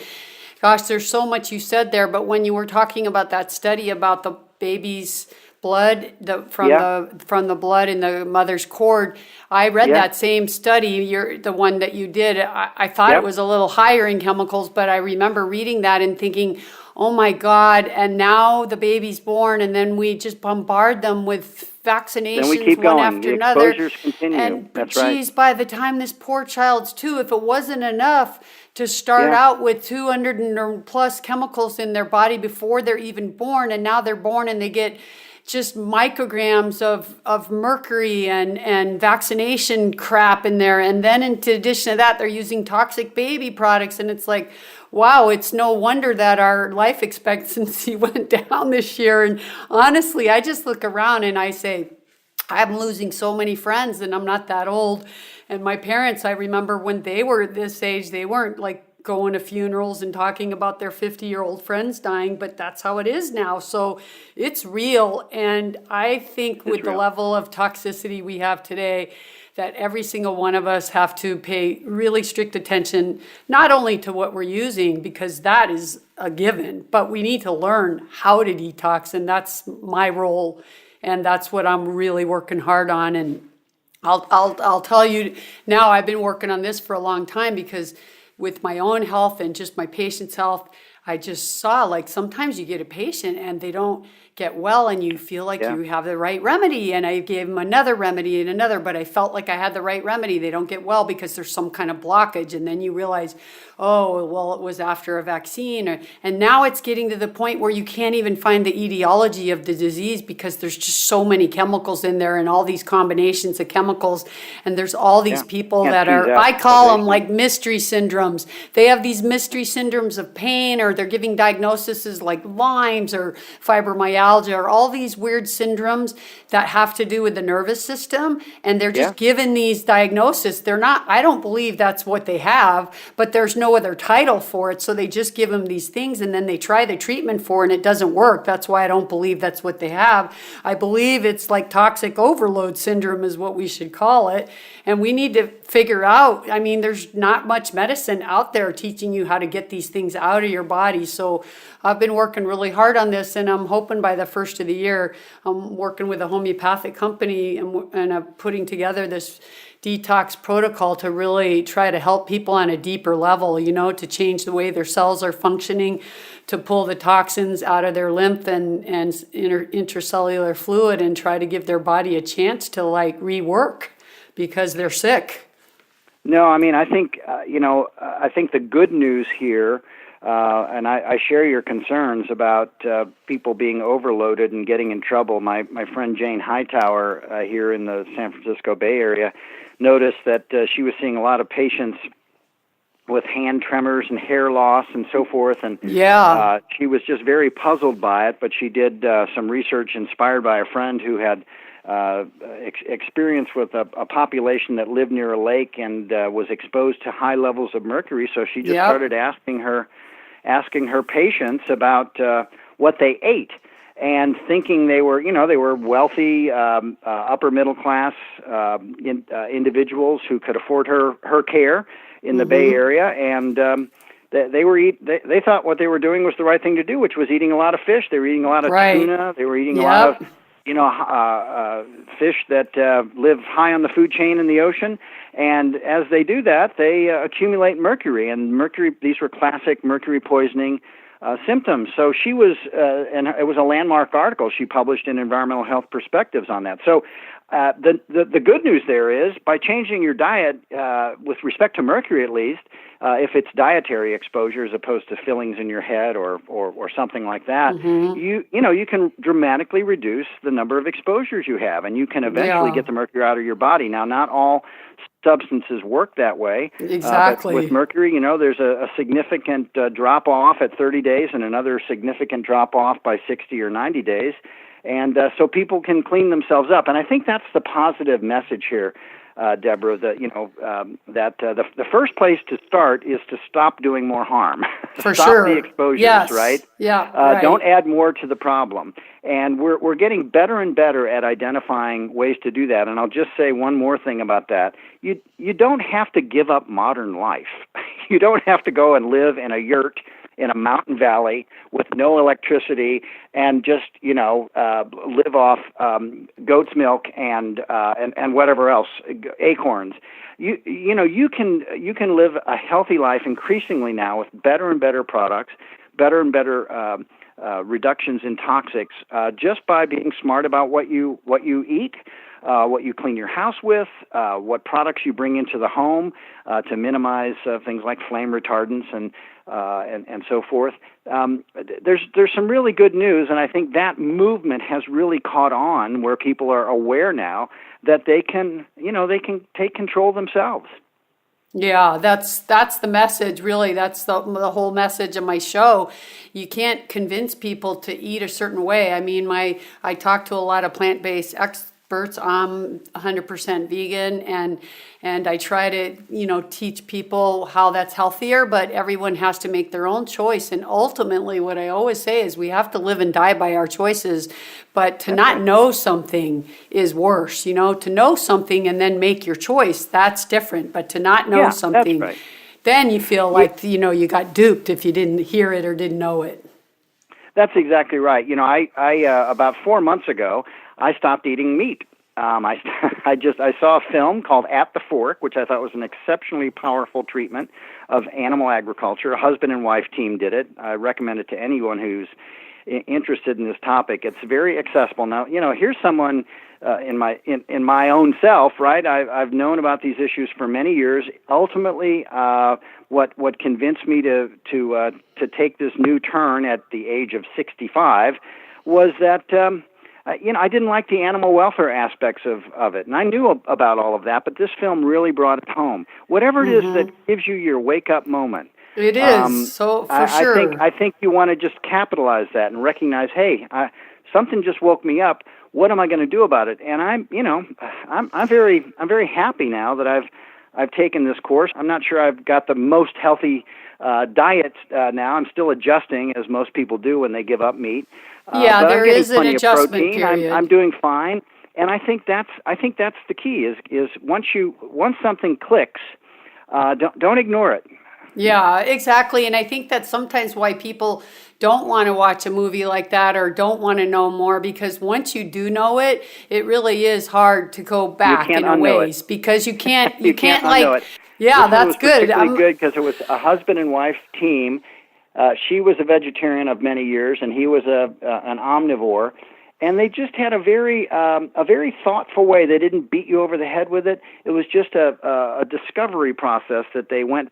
gosh, there's so much you said there. But when you were talking about that study about the babies blood from the blood in the mother's cord. I read that same study, the one that you did. I thought it was a little higher in chemicals, but I remember reading that and thinking, oh my God, and now the baby's born, and then we just bombard them with vaccinations then we keep one going. after The another. Exposures continue. And That's geez, right. by the time this poor child's 2, if it wasn't enough to start out with 200 or plus chemicals in their body before they're even born, and now they're born and they get just micrograms of mercury and vaccination crap in there. And then in addition to that, they're using toxic baby products. And it's like, wow, it's no wonder that our life expectancy went down this year. And honestly, I just look around and I say, I'm losing so many friends, and I'm not that old. And my parents, I remember when they were this age, they weren't like going to funerals and talking about their 50-year-old friends dying, but that's how it is now. So it's real. And I think with the level of toxicity we have today, that every single one of us have to pay really strict attention, not only to what we're using, because that is a given, but we need to learn how to detox. And that's my role. And that's what I'm really working hard on. And I'll tell you now, I've been working on this for a long time, because with my own health and just my patient's health, I just saw, like, sometimes you get a patient and they don't get well and you feel like you have the right remedy, and I gave them another remedy and another, but I felt like I had the right remedy. They don't get well because there's some kind of blockage, and then you realize, oh, well, it was after a vaccine, and now it's getting to the point where you can't even find the etiology of the disease because there's just so many chemicals in there and all these combinations of chemicals, and there's all these people that are, I call them like mystery syndromes. They have these mystery syndromes of pain, or they're giving diagnoses like Lyme's or fibromyalgia, or all these weird syndromes that have to do with the nervous system, and they're just given these diagnoses. They're not, I don't believe that's what they have, but there's no other title for it, so they just give them these things, and then they try the treatment for it, and it doesn't work. That's why I don't believe that's what they have. I believe it's like toxic overload syndrome is what we should call it, and we need to figure out, I mean, there's not much medicine out there teaching you how to get these things out of your body. So I've been working really hard on this, and I'm hoping by the first of the year, I'm working with a homeopathic company, and I'm putting together this detox protocol to really try to help people on a deeper level, to change the way their cells are functioning, to pull the toxins out of their lymph and intracellular fluid, and try to give their body a chance to rework because they're sick. No, I mean, I think, I think the good news here, and I share your concerns about people being overloaded and getting in trouble. My friend Jane Hightower here in the San Francisco Bay Area noticed that she was seeing a lot of patients with hand tremors and hair loss and so forth, and she was just very puzzled by it, but she did some research inspired by a friend who had experience with a population that lived near a lake and was exposed to high levels of mercury. So she just started asking her patients about what they ate, and thinking they were wealthy, upper middle class individuals who could afford her care in the Bay Area, and they thought what they were doing was the right thing to do, which was eating a lot of fish. They were eating a lot of tuna. They were eating a lot of fish that live high on the food chain in the ocean. And as they do that, they accumulate mercury. And these were classic mercury poisoning symptoms. So she was, and it was a landmark article she published in Environmental Health Perspectives on that. So the good news there is, by changing your diet with respect to mercury, at least, if it's dietary exposure as opposed to fillings in your head or something like that, you can dramatically reduce the number of exposures you have, and you can eventually get the mercury out of your body. Now, not all substances work that way. Exactly. But with mercury, there's a significant drop-off at 30 days and another significant drop-off by 60 or 90 days. And so people can clean themselves up. And I think that's the positive message here, Deborah, that, the first place to start is to stop doing more harm. For stop sure. the exposures, right? Yeah, right. Don't add more to the problem. And we're getting better and better at identifying ways to do that. And I'll just say one more thing about that. You don't have to give up modern life. You don't have to go and live in a yurt in a mountain valley with no electricity and just live off goat's milk and whatever else, acorns. You can live a healthy life increasingly now with better and better products, better and better reductions in toxics, just by being smart about what you eat, what you clean your house with, what products you bring into the home to minimize things like flame retardants and so forth. There's some really good news, and I think that movement has really caught on, where people are aware now that they can take control themselves. Yeah, that's the message, really. That's the whole message of my show. You can't convince people to eat a certain way. I mean, I talk to a lot of plant-based experts. I'm 100% vegan, and I try to, teach people how that's healthier, but everyone has to make their own choice. And ultimately, what I always say is we have to live and die by our choices, but to not know something is worse. To know something and then make your choice, that's different. But to not know something, that's right. Then you feel like, you got duped if you didn't hear it or didn't know it. That's exactly right. I about 4 months ago, I stopped eating meat. I saw a film called At the Fork, which I thought was an exceptionally powerful treatment of animal agriculture. A husband and wife team did it. I recommend it to anyone who's interested in this topic. It's very accessible. Now, here's someone in my own self, right? I've known about these issues for many years. Ultimately, what convinced me to take this new turn at the age of 65 was that I didn't like the animal welfare aspects of it, and I knew about all of that, but this film really brought it home. Whatever it is that gives you your wake-up moment. It is, so for sure. I think you want to just capitalize that and recognize, hey, something just woke me up. What am I going to do about it? And I'm very happy now that I've taken this course. I'm not sure I've got the most healthy diet now. I'm still adjusting, as most people do when they give up meat. But there is an adjustment period. I'm doing fine, and I think that's the key. Is once something clicks, don't ignore it. Yeah, exactly. And I think that's sometimes why people don't want to watch a movie like that or don't want to know more, because once you do know it, it really is hard to go back in a ways, because you can't unknow it. Yeah, that's good. Particularly good because it was a husband and wife team. She was a vegetarian of many years, and he was an omnivore. And they just had a very thoughtful way. They didn't beat you over the head with it. It was just a discovery process that they went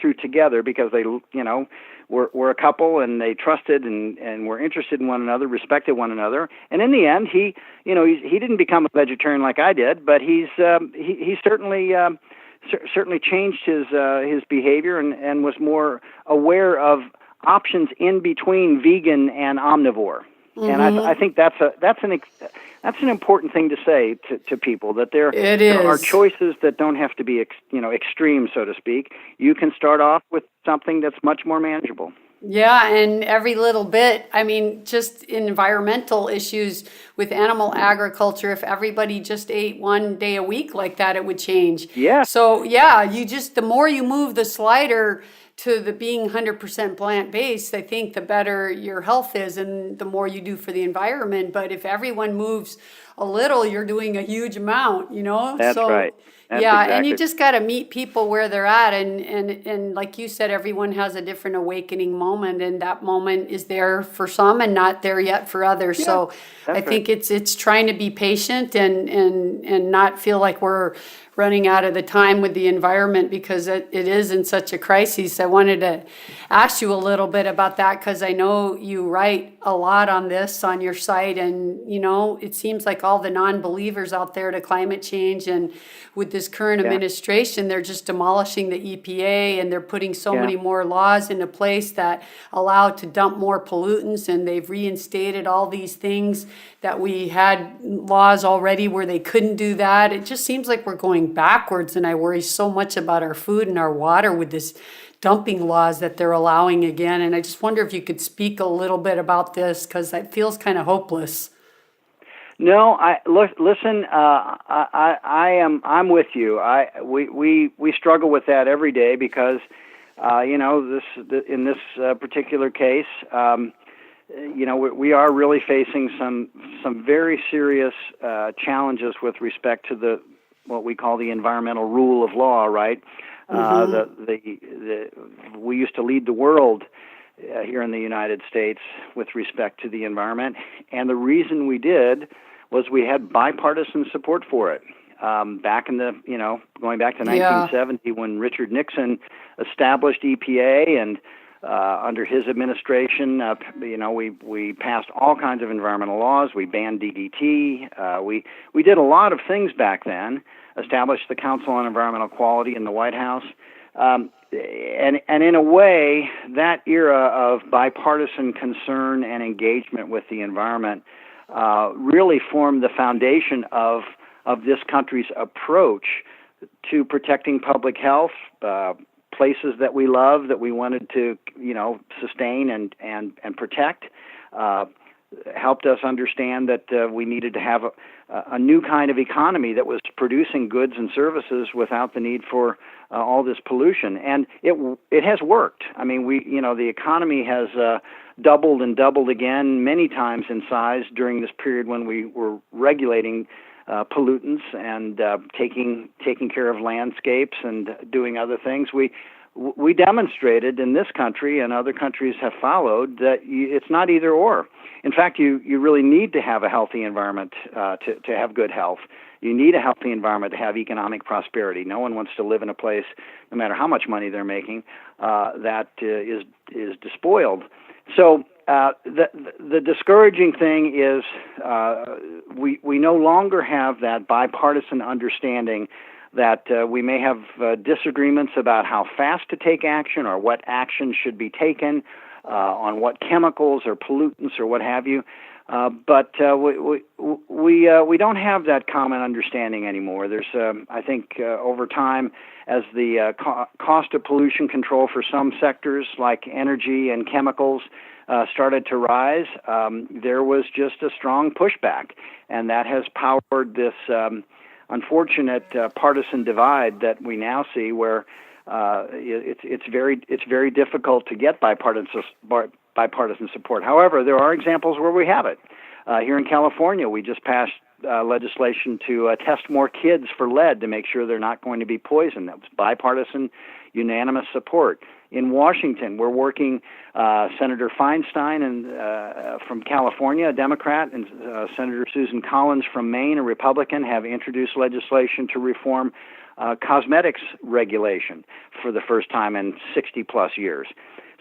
through together, because they were a couple, and they trusted and were interested in one another, respected one another. And in the end, he didn't become a vegetarian like I did, but he certainly changed his behavior and was more aware of options in between vegan and omnivore. Mm-hmm. And I think that's an important thing to say to people, that there are choices that don't have to be extreme, so to speak. You can start off with something that's much more manageable. Yeah, and every little bit, I mean, just in environmental issues with animal agriculture, if everybody just ate 1 day a week like that, it would change. Yeah. So, the more you move the slider to the being 100% plant-based, I think the better your health is and the more you do for the environment. But if everyone moves a little, you're doing a huge amount, That's right. That's exactly. And you just got to meet people where they're at. And like you said, everyone has a different awakening moment, and that moment is there for some and not there yet for others. Yeah, so I think it's trying to be patient and not feel like we're running out of the time with the environment, because it is in such a crisis. I wanted to ask you a little bit about that, because I know you write a lot on this on your site, and it seems like all the non-believers out there to climate change, and with this current administration, they're just demolishing the EPA, and they're putting so many more laws into place that allow to dump more pollutants, and they've reinstated all these things that we had laws already where they couldn't do that. It just seems like we're going backwards, and I worry so much about our food and our water with this dumping laws that they're allowing again. And I just wonder if you could speak a little bit about this, because it feels kind of hopeless. No, listen. I'm with you. We struggle with that every day, because In this particular case, we are really facing some very serious challenges with respect to what we call the environmental rule of law, right? We used to lead the world here in the United States with respect to the environment, and the reason we did was we had bipartisan support for it. Going back to 1970 when Richard Nixon established EPA, and under his administration, we passed all kinds of environmental laws. We banned DDT. We did a lot of things back then. Established the Council on Environmental Quality in the White House, and in a way, that era of bipartisan concern and engagement with the environment really formed the foundation of this country's approach to protecting public health, places that we love, that we wanted to, sustain and protect. Helped us understand that we needed to have a new kind of economy that was producing goods and services without the need for all this pollution, and it has worked. I mean, the economy has doubled and doubled again many times in size during this period when we were regulating pollutants and taking care of landscapes and doing other things. We demonstrated in this country, and other countries have followed, that it's not either or. In fact, you really need to have a healthy environment to have good health. You need a healthy environment to have economic prosperity. No one wants to live in a place, no matter how much money they're making, that is despoiled. So the discouraging thing is we no longer have that bipartisan understanding that we may have disagreements about how fast to take action or what action should be taken on what chemicals or pollutants or what have you. But we don't have that common understanding anymore. There's, I think, over time, as the cost of pollution control for some sectors like energy and chemicals started to rise, there was just a strong pushback, and that has powered this unfortunate partisan divide that we now see, where it's very difficult to get bipartisan support. However, there are examples where we have it. Here in California, we just passed legislation to test more kids for lead to make sure they're not going to be poisoned. That was bipartisan, unanimous support. In Washington, we're working, Senator Feinstein from California, a Democrat, and Senator Susan Collins from Maine, a Republican, have introduced legislation to reform cosmetics regulation for the first time in 60-plus years.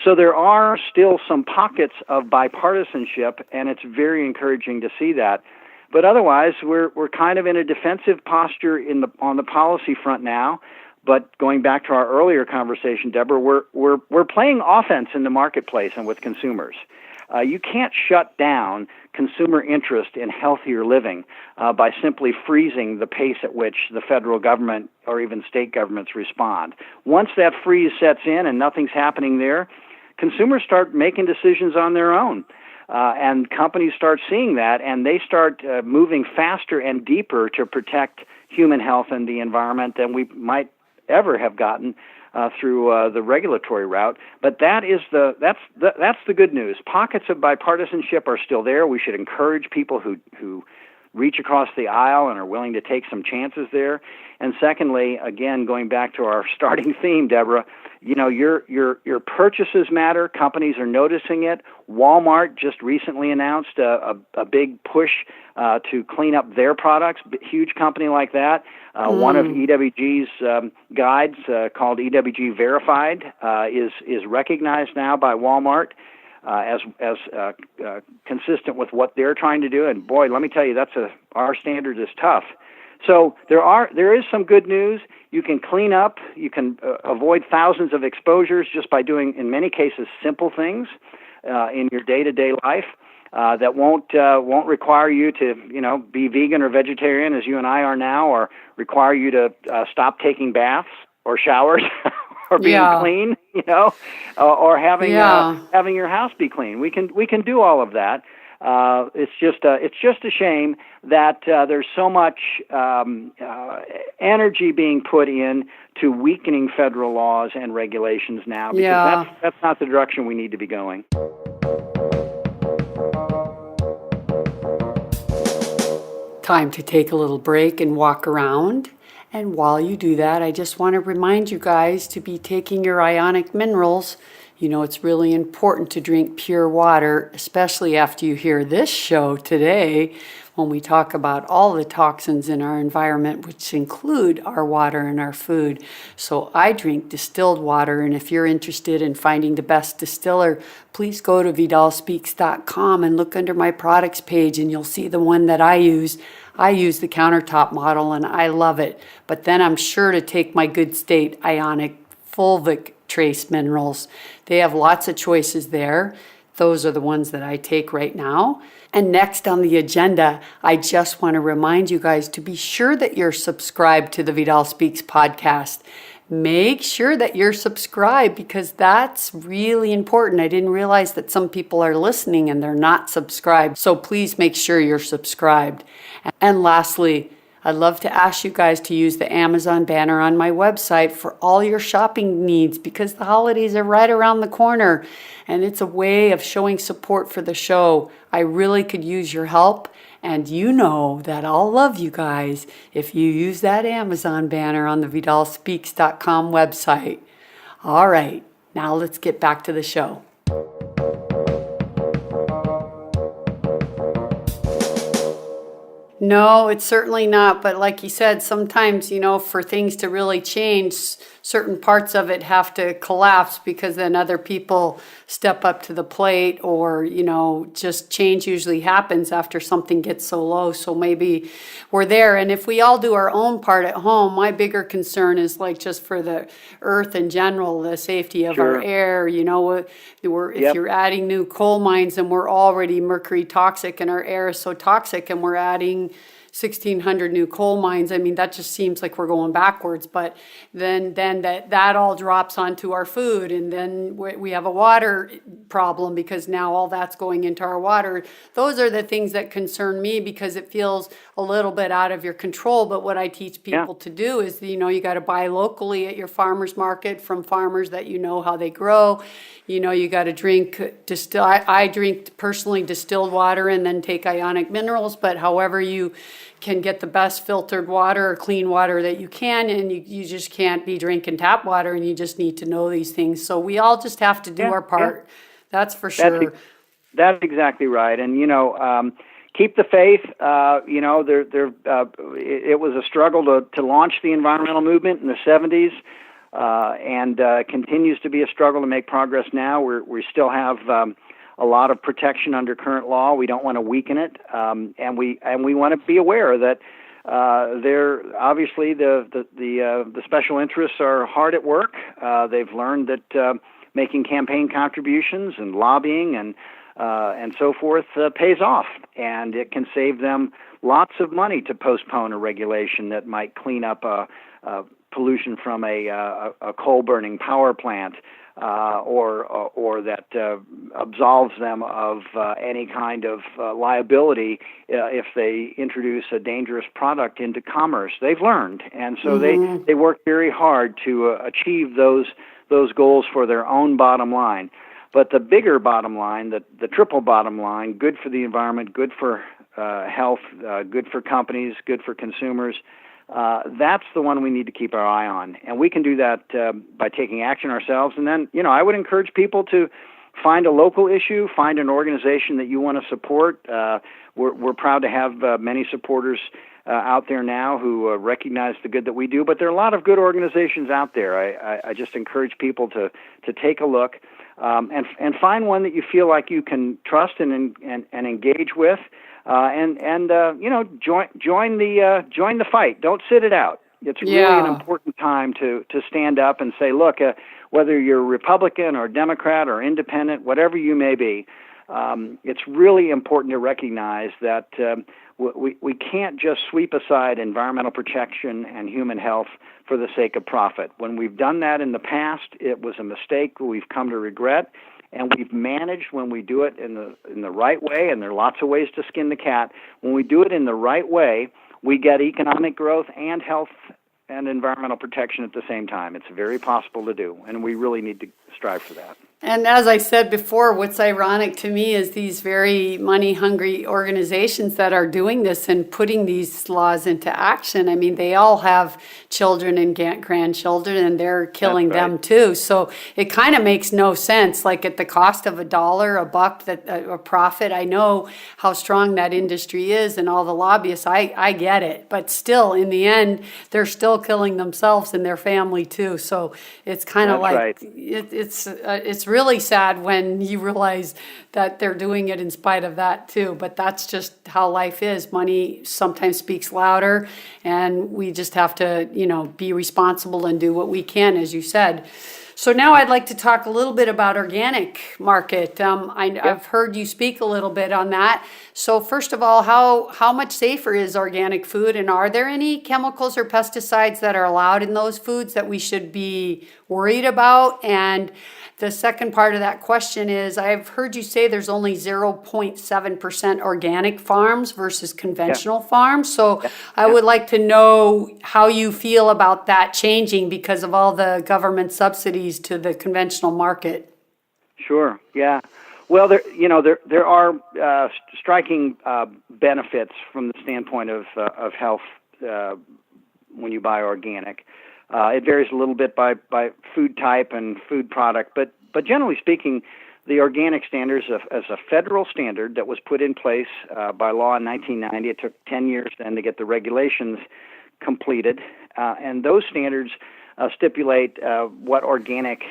So there are still some pockets of bipartisanship, and it's very encouraging to see that. But otherwise, we're kind of in a defensive posture on the policy front now. But going back to our earlier conversation, Deborah, we're playing offense in the marketplace and with consumers. You can't shut down consumer interest in healthier living by simply freezing the pace at which the federal government or even state governments respond. Once that freeze sets in and nothing's happening there, consumers start making decisions on their own. And companies start seeing that, and they start moving faster and deeper to protect human health and the environment than we might ever have gotten through the regulatory route. But that's the good news. Pockets of bipartisanship are still there. We should encourage people who reach across the aisle and are willing to take some chances there. And secondly, again, going back to our starting theme, Deborah, your purchases matter. Companies are noticing it. Walmart just recently announced a big push to clean up their products. Huge company like that. One of EWG's guides called EWG Verified is recognized now by Walmart as consistent with what they're trying to do. And boy, let me tell you, our standard is tough. So there is some good news. You can clean up. You can avoid thousands of exposures just by doing, in many cases, simple things in your day-to-day life that won't require you to be vegan or vegetarian as you and I are now, or require you to stop taking baths or showers or being clean, or having your house be clean. We can do all of that. It's just a shame that there's so much energy being put in to weakening federal laws and regulations now, because that's not the direction we need to be going. Time to take a little break and walk around. And while you do that, I just want to remind you guys to be taking your ionic minerals. You know, it's really important to drink pure water, especially after you hear this show today, when we talk about all the toxins in our environment, which include our water and our food. So I drink distilled water, and if you're interested in finding the best distiller, please go to vidalspeaks.com and look under my products page, and you'll see the one that I use. I use the countertop model, and I love it. But then I'm sure to take my Good State Ionic Fulvic Trace Minerals. They have lots of choices there. Those are the ones that I take right now. And next on the agenda, I just want to remind you guys to be sure that you're subscribed to the Vidal Speaks podcast. Make sure that you're subscribed, because that's really important. I didn't realize that some people are listening and they're not subscribed. So please make sure you're subscribed. And lastly, I'd love to ask you guys to use the Amazon banner on my website for all your shopping needs, because the holidays are right around the corner, and it's a way of showing support for the show. I really could use your help, and you know that I'll love you guys if you use that Amazon banner on the vidalspeaks.com website. All right, now let's get back to the show. No, it's certainly not. But like you said, sometimes, you know, for things to really change, certain parts of it have to collapse, because then other people step up to the plate, or, you know, just change usually happens after something gets so low. So maybe we're there. And if we all do our own part at home, my bigger concern is like just for the earth in general, the safety of our air. You know, if you're adding new coal mines, and we're already mercury toxic and our air is so toxic, and we're adding 1,600 new coal mines. I mean, that just seems like we're going backwards. But then that all drops onto our food, and then we have a water problem, because now all that's going into our water. Those are the things that concern me, because it feels a little bit out of your control. But what I teach people to do is, you know, you got to buy locally at your farmer's market from farmers that you know how they grow. You know, you got to drink I drink personally distilled water and then take ionic minerals, but however you can get the best filtered water or clean water that you can, and you just can't be drinking tap water, and you just need to know these things. So we all just have to do our part. That's for sure. That's exactly right. And, you know, keep the faith. You know, it was a struggle to launch the environmental movement in the 70s. And continues to be a struggle to make progress now. We still have a lot of protection under current law. We don't want to weaken it, and we want to be aware that obviously the special interests are hard at work. They've learned that making campaign contributions and lobbying and so forth pays off, and it can save them lots of money to postpone a regulation that might clean up pollution from a coal-burning power plant, or that absolves them of any kind of liability if they introduce a dangerous product into commerce. They've learned, and so they work very hard to achieve those goals for their own bottom line. But the bigger bottom line, the triple bottom line, good for the environment, good for health, good for companies, good for consumers, that's the one we need to keep our eye on. And we can do that by taking action ourselves. And then, you know, I would encourage people to find a local issue, find an organization that you want to support. We're proud to have many supporters out there now who recognize the good that we do. But there are a lot of good organizations out there. I just encourage people to take a look and find one that you feel like you can trust and engage with. And you know, join the fight. Don't sit it out. It's really an important time to stand up and say, look, whether you're Republican or Democrat or independent, whatever you may be, it's really important to recognize that we can't just sweep aside environmental protection and human health for the sake of profit. When we've done that in the past, it was a mistake we've come to regret. And we've managed, when we do it in the right way, and there are lots of ways to skin the cat, when we do it in the right way, we get economic growth and health and environmental protection at the same time. It's very possible to do, and we really need to strive for that. And as I said before, what's ironic to me is these very money-hungry organizations that are doing this and putting these laws into action. I mean, they all have children and grandchildren, and they're killing them too. So it kind of makes no sense. Like at the cost of $1, $1, that a profit. I know how strong that industry is, and all the lobbyists. I get it, but still, in the end, they're still killing themselves and their family too. So it's kind of like it's really sad when you realize that they're doing it in spite of that too. But that's just how life is. Money sometimes speaks louder, and we just have to, be responsible and do what we can, as you said. So now I'd like to talk a little bit about organic market. I've heard you speak a little bit on that. So first of all, how much safer is organic food, and are there any chemicals or pesticides that are allowed in those foods that we should be worried about? And the second part of that question is, I've heard you say there's only 0.7% organic farms versus conventional farms. So I would like to know how you feel about that changing because of all the government subsidies to the conventional market. Sure. Yeah. Well, there are striking benefits from the standpoint of health when you buy organic. It varies a little bit by food type and food product, but generally speaking, the organic standard is a federal standard that was put in place by law in 1990. It took 10 years then to get the regulations completed, and those standards stipulate what organic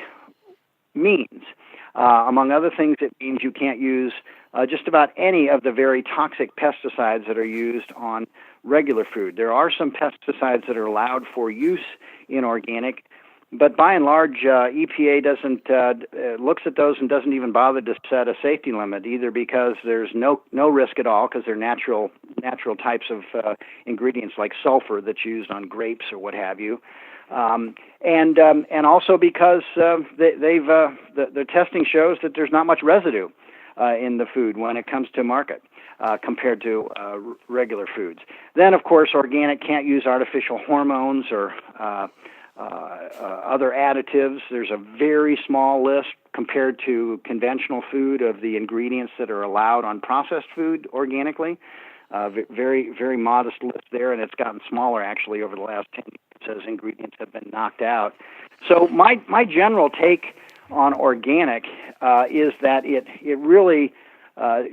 means. Among other things, it means you can't use just about any of the very toxic pesticides that are used on regular food. There are some pesticides that are allowed for use in organic, but by and large, EPA looks at those and doesn't even bother to set a safety limit, either because there's no risk at all because they're natural types of ingredients like sulfur that's used on grapes or what have you. And also because the testing shows that there's not much residue in the food when it comes to market compared to regular foods. Then, of course, organic can't use artificial hormones or other additives. There's a very small list compared to conventional food of the ingredients that are allowed on processed food organically. Very, very modest list there, and it's gotten smaller actually over the last 10 years as ingredients have been knocked out. So my general take on organic is that it really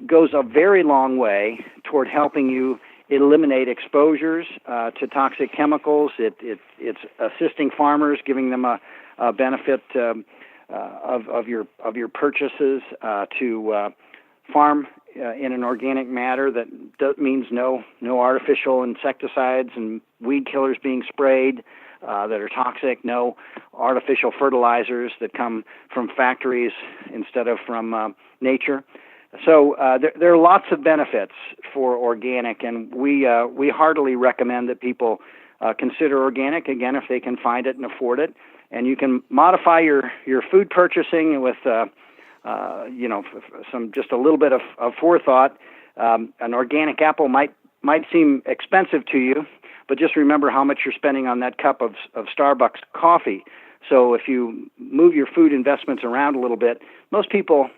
goes a very long way toward helping you eliminate exposures to toxic chemicals. It's assisting farmers, giving them a benefit of your purchases to farm in an organic manner. That means no artificial insecticides and weed killers being sprayed that are toxic, no artificial fertilizers that come from factories instead of from nature. So there are lots of benefits for organic, and we heartily recommend that people consider organic, again, if they can find it and afford it. And you can modify your food purchasing with some just a little bit of forethought. An organic apple might seem expensive to you, but just remember how much you're spending on that cup of Starbucks coffee. So if you move your food investments around a little bit, most people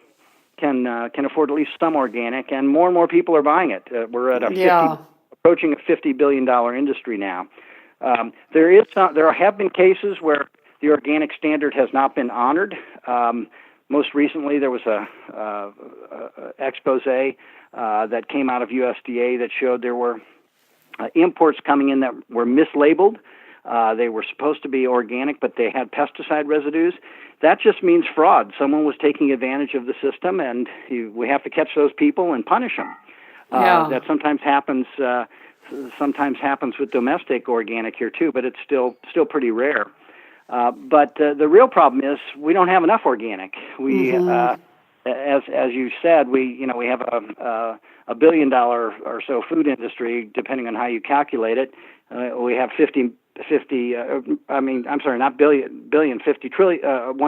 can afford at least some organic, and more people are buying it. We're at approaching a $50 billion industry now. There have been cases where the organic standard has not been honored. Most recently, there was a expose that came out of USDA that showed there were imports coming in that were mislabeled. They were supposed to be organic, but they had pesticide residues. That just means fraud. Someone was taking advantage of the system, and we have to catch those people and punish them. That sometimes happens. Sometimes happens with domestic organic here too, but it's still pretty rare. But the real problem is we don't have enough organic. We, as you said, we have a $1 billion or so food industry, depending on how you calculate it. We have 1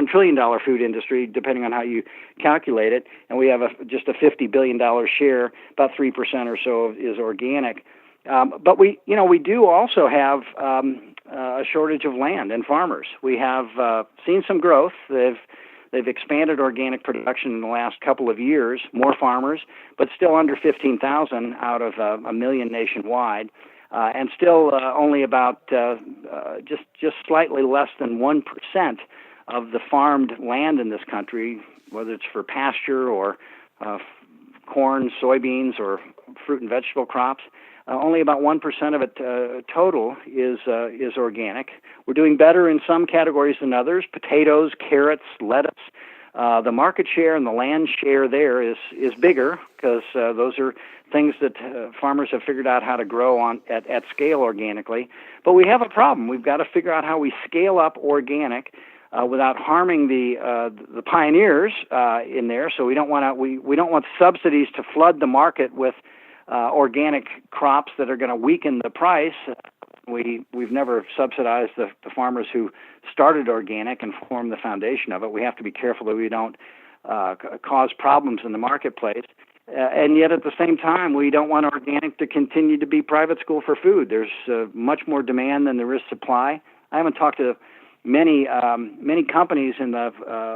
trillion dollar food industry, depending on how you calculate it, and we have just a $50 billion share. About 3% or so is organic. But we do also have a shortage of land and farmers. We have seen some growth. They've expanded organic production in the last couple of years, more farmers, but still under 15,000 out of a million nationwide, and still only about just slightly less than 1% of the farmed land in this country, whether it's for pasture or corn, soybeans, or fruit and vegetable crops. Only about 1% of it total is organic. We're doing better in some categories than others: potatoes, carrots, lettuce. The market share and the land share there is bigger because those are things that farmers have figured out how to grow on at scale organically. But we have a problem. We've got to figure out how we scale up organic without harming the pioneers in there. So we don't want subsidies to flood the market with organic crops that are going to weaken the price. We've never subsidized the farmers who started organic and formed the foundation of it. We have to be careful that we don't cause problems in the marketplace. And yet at the same time, we don't want organic to continue to be private school for food. There's much more demand than there is supply. I haven't talked to many companies in the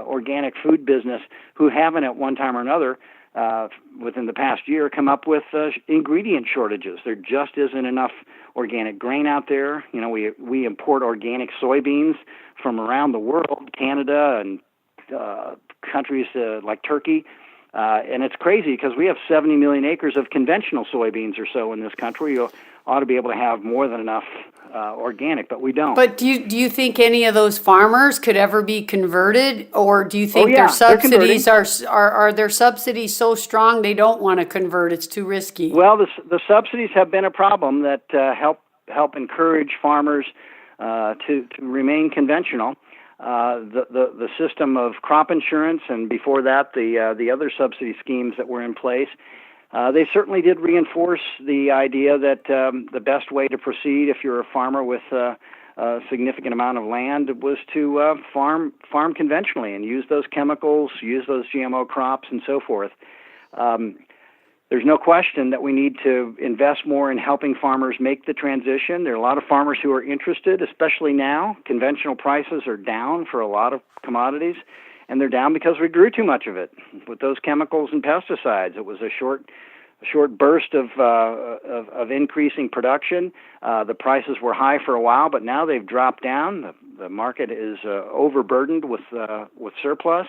organic food business who haven't at one time or another within the past year come up with ingredient shortages. There just isn't enough organic grain out there. We import organic soybeans from around the world, Canada and countries like Turkey. And it's crazy because we have 70 million acres of conventional soybeans or so in this country. You ought to be able to have more than enough organic, but we don't. But do you think any of those farmers could ever be converted, or do you think their subsidies are their subsidies so strong they don't want to convert? It's too risky. Well, the subsidies have been a problem that help encourage farmers to remain conventional. The system of crop insurance, and before that the other subsidy schemes that were in place, they certainly did reinforce the idea that the best way to proceed if you're a farmer with a significant amount of land was to farm conventionally and use those chemicals, use those GMO crops, and so forth. There's no question that we need to invest more in helping farmers make the transition. There are a lot of farmers who are interested, especially now. Conventional prices are down for a lot of commodities, and they're down because we grew too much of it with those chemicals and pesticides. It was a short burst of increasing production. The prices were high for a while, but now they've dropped down. The market is overburdened with surplus.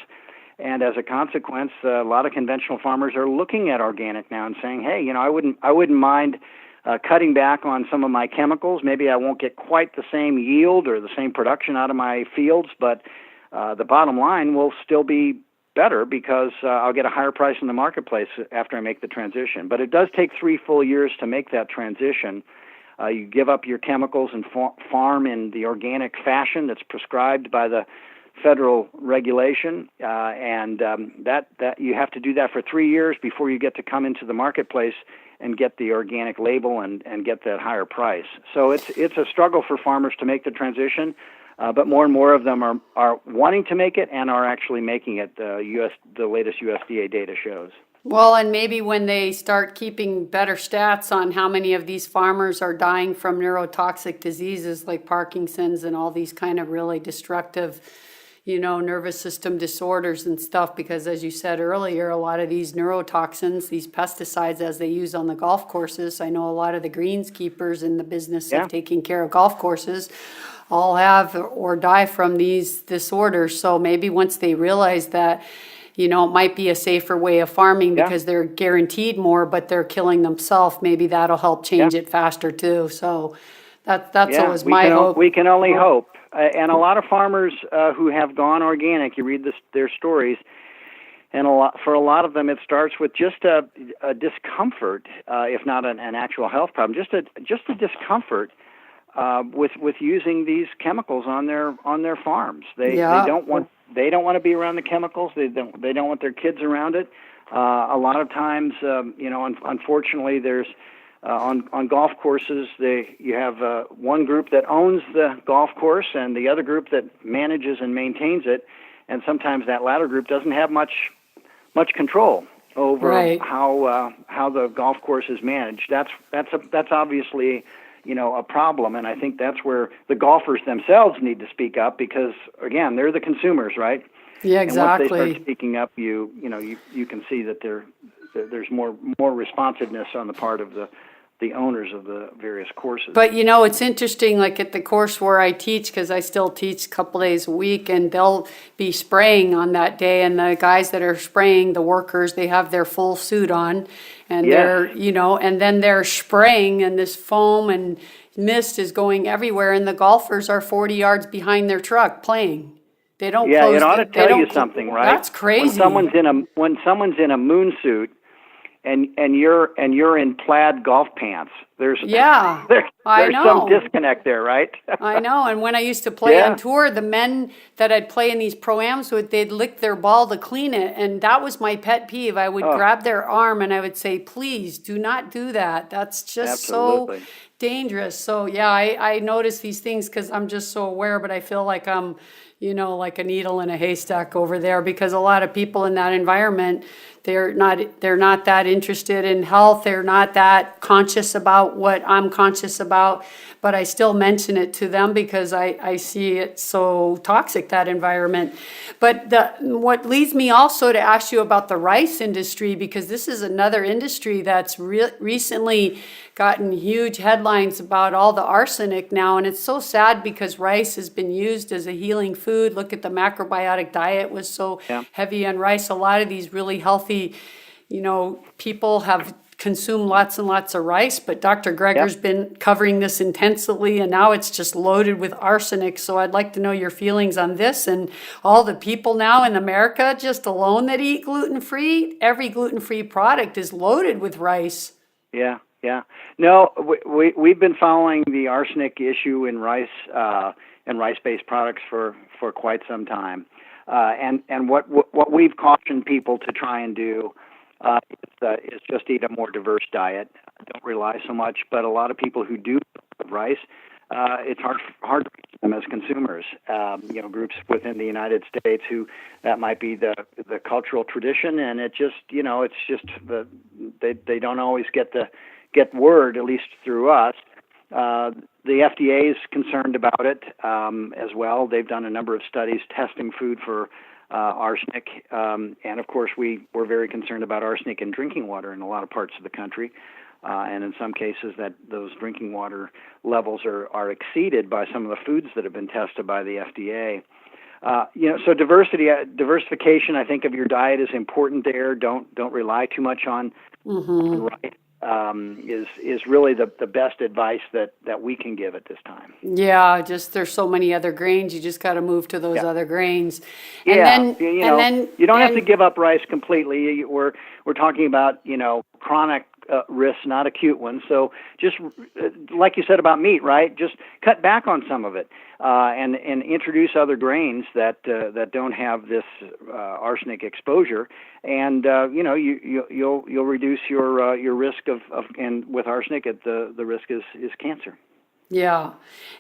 And as a consequence, a lot of conventional farmers are looking at organic now and saying, "Hey, I wouldn't mind cutting back on some of my chemicals. Maybe I won't get quite the same yield or the same production out of my fields, but the bottom line will still be better because I'll get a higher price in the marketplace after I make the transition." But it does take 3 full years to make that transition. You give up your chemicals and farm in the organic fashion that's prescribed by the federal regulation, and that you have to do that for 3 years before you get to come into the marketplace and get the organic label and get that higher price. So it's a struggle for farmers to make the transition, but more and more of them are wanting to make it and are actually making it. The latest USDA data shows. Well, and maybe when they start keeping better stats on how many of these farmers are dying from neurotoxic diseases like Parkinson's and all these kind of really destructive nervous system disorders and stuff, because as you said earlier, a lot of these neurotoxins, these pesticides as they use on the golf courses, I know a lot of the greenskeepers in the business of taking care of golf courses all have or die from these disorders. So maybe once they realize that, it might be a safer way of farming because they're guaranteed more, but they're killing themselves, maybe that'll help change it faster too. So that's always my hope. We can only hope. And a lot of farmers who have gone organic, you read their stories, and for a lot of them it starts with just a discomfort, if not an actual health problem, just a discomfort with using these chemicals on their farms. They don't want to be around the chemicals. They don't want their kids around it. A lot of times, unfortunately, there's on golf courses, you have one group that owns the golf course and the other group that manages and maintains it, and sometimes that latter group doesn't have much control over how the golf course is managed. That's obviously a problem, and I think that's where the golfers themselves need to speak up, because again, they're the consumers, right? Yeah, exactly. And once they start speaking up, you can see that there's more responsiveness on the part of the owners of the various courses. But it's interesting, like at the course where I teach, because I still teach a couple days a week, and they'll be spraying on that day, and the guys that are spraying, the workers, they have their full suit on, and they're, and then they're spraying, and this foam and mist is going everywhere, and the golfers are 40 yards behind their truck playing. They don't close. It ought to tell you something, right? That's crazy. When someone's in a moon suit, and you're in plaid golf pants, there's some disconnect there, right? I know. And when I used to play on tour, the men that I'd play in these pro-ams with, they'd lick their ball to clean it, and that was my pet peeve. I would grab their arm and I would say, please do not do that. That's just so dangerous. So I notice these things because I'm just so aware, but I feel like I'm like a needle in a haystack over there, because a lot of people in that environment, they're not that interested in health. They're not that conscious about what I'm conscious about, but I still mention it to them because I see it so toxic, that environment. But what leads me also to ask you about the rice industry, because this is another industry that's recently gotten huge headlines about all the arsenic now, and it's so sad because rice has been used as a healing food. Look at the macrobiotic diet was so heavy on rice. A lot of these really healthy, people have consumed lots and lots of rice, but Dr. Greger's been covering this intensively, and now it's just loaded with arsenic. So I'd like to know your feelings on this, and all the people now in America just alone that eat gluten-free. Every gluten-free product is loaded with rice. Yeah. No, we've been following the arsenic issue in rice and rice-based products for quite some time, and what we've cautioned people to try and do is just eat a more diverse diet. Don't rely so much, but a lot of people who do rice, it's hard to reach them as consumers. Groups within the United States who that might be the cultural tradition, and it just it's just they don't always get word, at least through us. The FDA is concerned about it as well. They've done a number of studies testing food for arsenic, and of course we're very concerned about arsenic in drinking water in a lot of parts of the country, and in some cases that those drinking water levels are exceeded by some of the foods that have been tested by the FDA. So diversification, I think, of your diet is important there. Don't rely too much on rice. Is really the best advice that we can give at this time. Yeah, just there's so many other grains. You just got to move to those other grains. And then you don't have to give up rice completely. We're talking about chronic risks, not acute ones. So just like you said about meat, right? Just cut back on some of it, and introduce other grains that don't have this arsenic exposure, and you'll reduce your risk of and with arsenic, the risk is cancer. Yeah.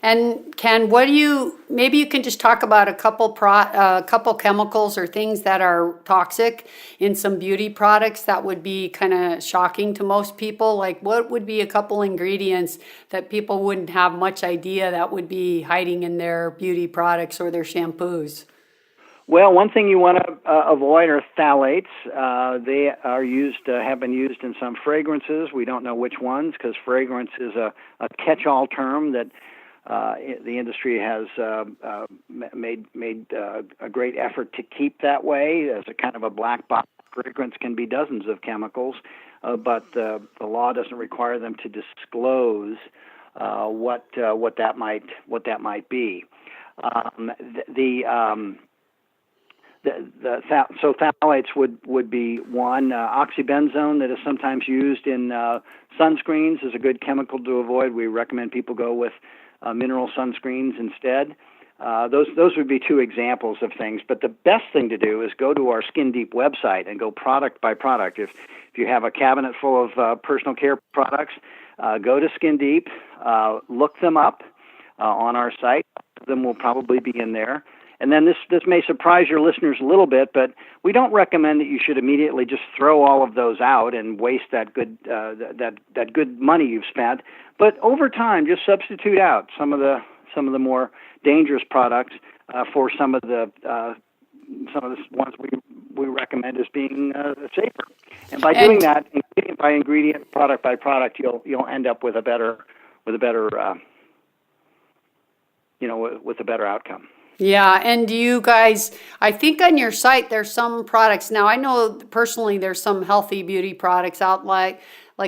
And Ken, maybe you can just talk about a couple chemicals or things that are toxic in some beauty products that would be kind of shocking to most people. Like, what would be a couple ingredients that people wouldn't have much idea that would be hiding in their beauty products or their shampoos? Well, one thing you want to avoid are phthalates. They have been used in some fragrances. We don't know which ones, because fragrance is a catch-all term that the industry has made a great effort to keep that way. As a kind of a black box, fragrance can be dozens of chemicals, but the law doesn't require them to disclose what that might be. So phthalates would be one. Oxybenzone, that is sometimes used in sunscreens, is a good chemical to avoid. We recommend people go with mineral sunscreens instead. Those would be two examples of things. But the best thing to do is go to our Skin Deep website and go product by product. If you have a cabinet full of personal care products, go to Skin Deep, look them up on our site. Them will probably be in there. And then this may surprise your listeners a little bit, but we don't recommend that you should immediately just throw all of those out and waste that good that good money you've spent. But over time, just substitute out some of the more dangerous products for some of the ones we recommend as being safer. And by doing that, ingredient by ingredient, product by product, you'll end up with a better with a better outcome. Yeah, and do you guys, I think on your site there's some products. Now, I know personally there's some healthy beauty products out like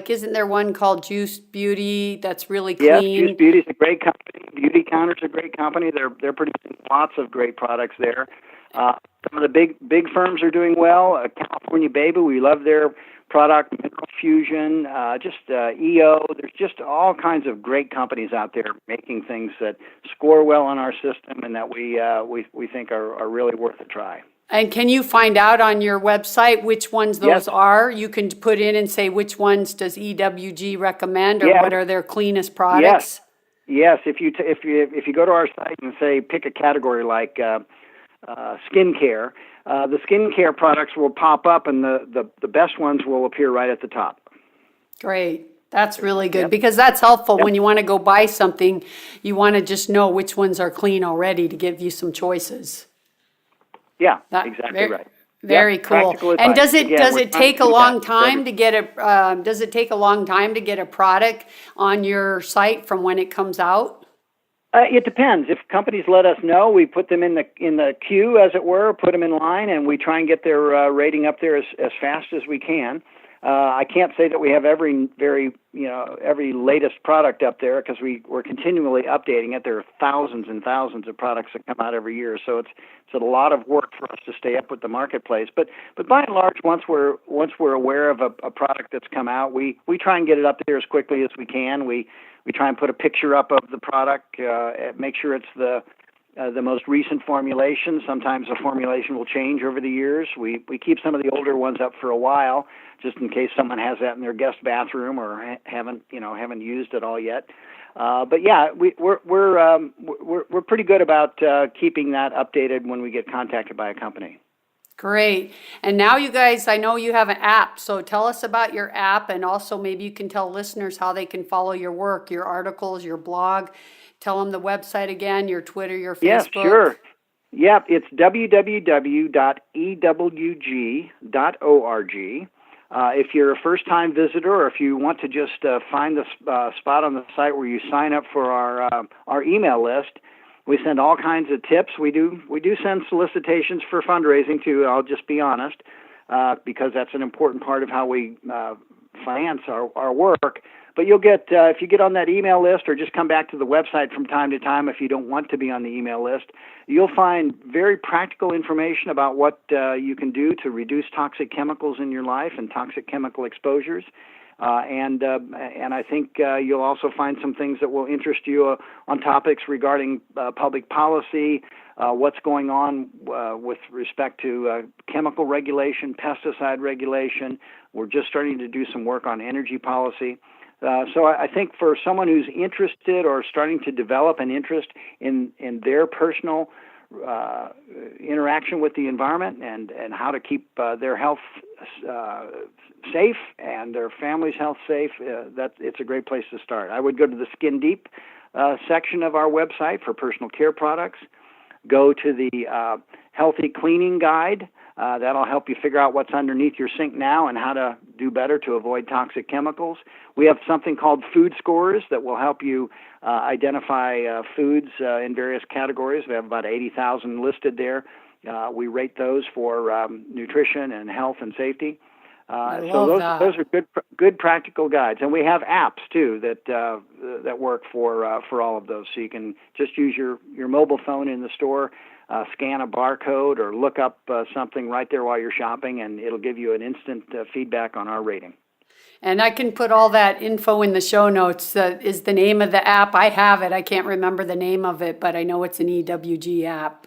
isn't there one called Juice Beauty that's really clean? Yes, Juice Beauty is a great company. Beauty Counter's a great company. They're producing lots of great products there. Some of the big firms are doing well. California Baby, we love their product. Mineral Fusion, EO. There's just all kinds of great companies out there making things that score well on our system and that we think are really worth a try. And can you find out on your website which ones those are? You can put in and say which ones does EWG recommend, or what are their cleanest products? Yes. If you go to our site and say pick a category like skincare, the skincare products will pop up, and the best ones will appear right at the top. Great. That's really good because that's helpful when you want to go buy something. You want to just know which ones are clean already to give you some choices. Yeah, exactly right. Very cool. And does it take a long time to get a product on your site from when it comes out? It depends. If companies let us know, we put them in the queue, as it were, put them in line, and we try and get their rating up there as fast as we can. I can't say that we have every latest product up there because we're continually updating it. There are thousands and thousands of products that come out every year, so it's a lot of work for us to stay up with the marketplace. But by and large, once we're aware of a product that's come out, we try and get it up there as quickly as we can. We try and put a picture up of the product, make sure it's the most recent formulation. Sometimes the formulation will change over the years. We keep some of the older ones up for a while, just in case someone has that in their guest bathroom or haven't used it all yet. But yeah, we're pretty good about keeping that updated when we get contacted by a company. Great. And now you guys, I know you have an app, so tell us about your app, and also maybe you can tell listeners how they can follow your work, your articles, your blog. Tell them the website again, your Twitter, your Facebook. Yes, sure. Yep, it's www.ewg.org. If you're a first-time visitor, or if you want to just find the spot on the site where you sign up for our email list, we send all kinds of tips. We do send solicitations for fundraising too. I'll just be honest, because that's an important part of how we finance our work. But you'll get, if you get on that email list, or just come back to the website from time to time if you don't want to be on the email list, you'll find very practical information about what you can do to reduce toxic chemicals in your life and toxic chemical exposures. And I think you'll also find some things that will interest you on topics regarding public policy, what's going on with respect to chemical regulation, pesticide regulation. We're just starting to do some work on energy policy. So I think for someone who's interested or starting to develop an interest in their personal interaction with the environment and how to keep their health safe and their family's health safe, it's a great place to start. I would go to the Skin Deep section of our website for personal care products. Go to the Healthy Cleaning Guide. That'll help you figure out what's underneath your sink now and how to do better to avoid toxic chemicals. We have something called food scores that will help you identify foods in various categories. We have about 80,000 listed there. We rate those for nutrition and health and safety. So those are good practical guides, and we have apps too that work for all of those. So you can just use your mobile phone in the store, scan a barcode, or look up something right there while you're shopping, and it'll give you an instant feedback on our rating. And I can put all that info in the show notes. Is the name of the app? I have it. I can't remember the name of it, but I know it's an EWG app.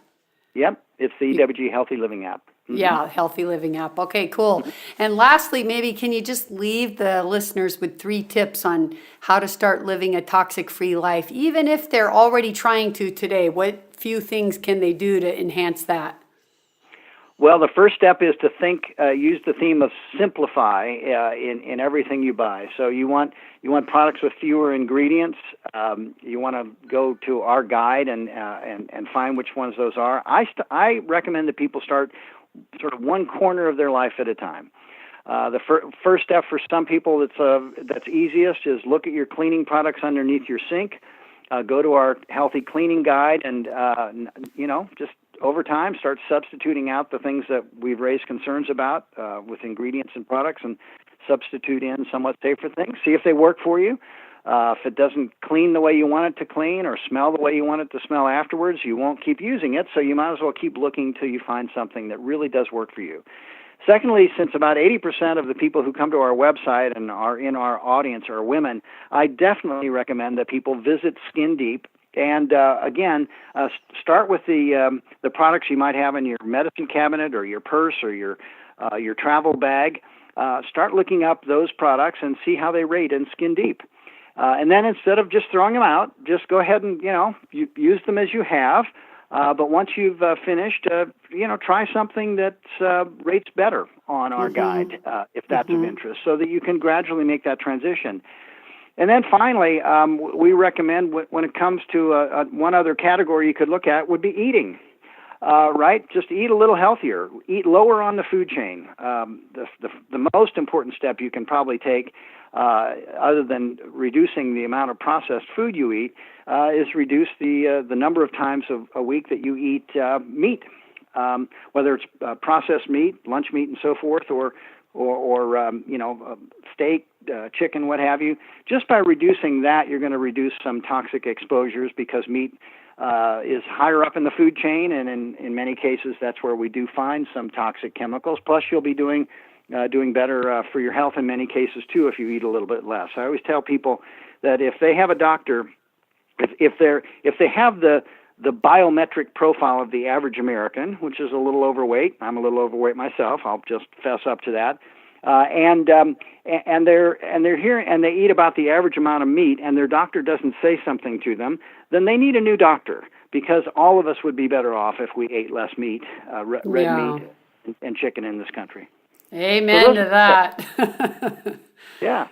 Yep, it's the EWG Healthy Living app. Yeah, Healthy Living app. Okay, cool. And lastly, maybe can you just leave the listeners with 3 tips on how to start living a toxic-free life, even if they're already trying to today? What few things can they do to enhance that? Well, the first step is to use the theme of simplify in everything you buy. So you want products with fewer ingredients. You want to go to our guide and find which ones those are. I recommend that people start sort of one corner of their life at a time. The first step for some people that's easiest is look at your cleaning products underneath your sink. Go to our healthy cleaning guide, and just over time start substituting out the things that we've raised concerns about with ingredients and products, and substitute in somewhat safer things. See if they work for you. If it doesn't clean the way you want it to clean or smell the way you want it to smell afterwards, you won't keep using it, so you might as well keep looking till you find something that really does work for you. Secondly, since about 80% of the people who come to our website and are in our audience are women, I definitely recommend that people visit Skin Deep. And start with the products you might have in your medicine cabinet or your purse or your travel bag. Start looking up those products and see how they rate in Skin Deep. And then instead of just throwing them out, just go ahead and use them as you have. But once you've finished, try something that rates better on our guide, if that's of interest, so that you can gradually make that transition. And then finally, we recommend when it comes to one other category you could look at would be eating, right? Just eat a little healthier, eat lower on the food chain. The most important step you can probably take, other than reducing the amount of processed food you eat, is reduce the number of times a week that you eat meat, whether it's processed meat, lunch meat, and so forth, or steak, chicken, what have you. Just by reducing that, you're going to reduce some toxic exposures, because meat is higher up in the food chain, and in many cases that's where we do find some toxic chemicals. Plus, you'll be doing better for your health in many cases too if you eat a little bit less. I always tell people that if they have a doctor, if they have the biometric profile of the average American, which is a little overweight. I'm a little overweight myself. I'll just fess up to that. And they're here and they eat about the average amount of meat, and their doctor doesn't say something to them, then they need a new doctor, because all of us would be better off if we ate less meat, red meat and chicken in this country. Amen to that. Yeah.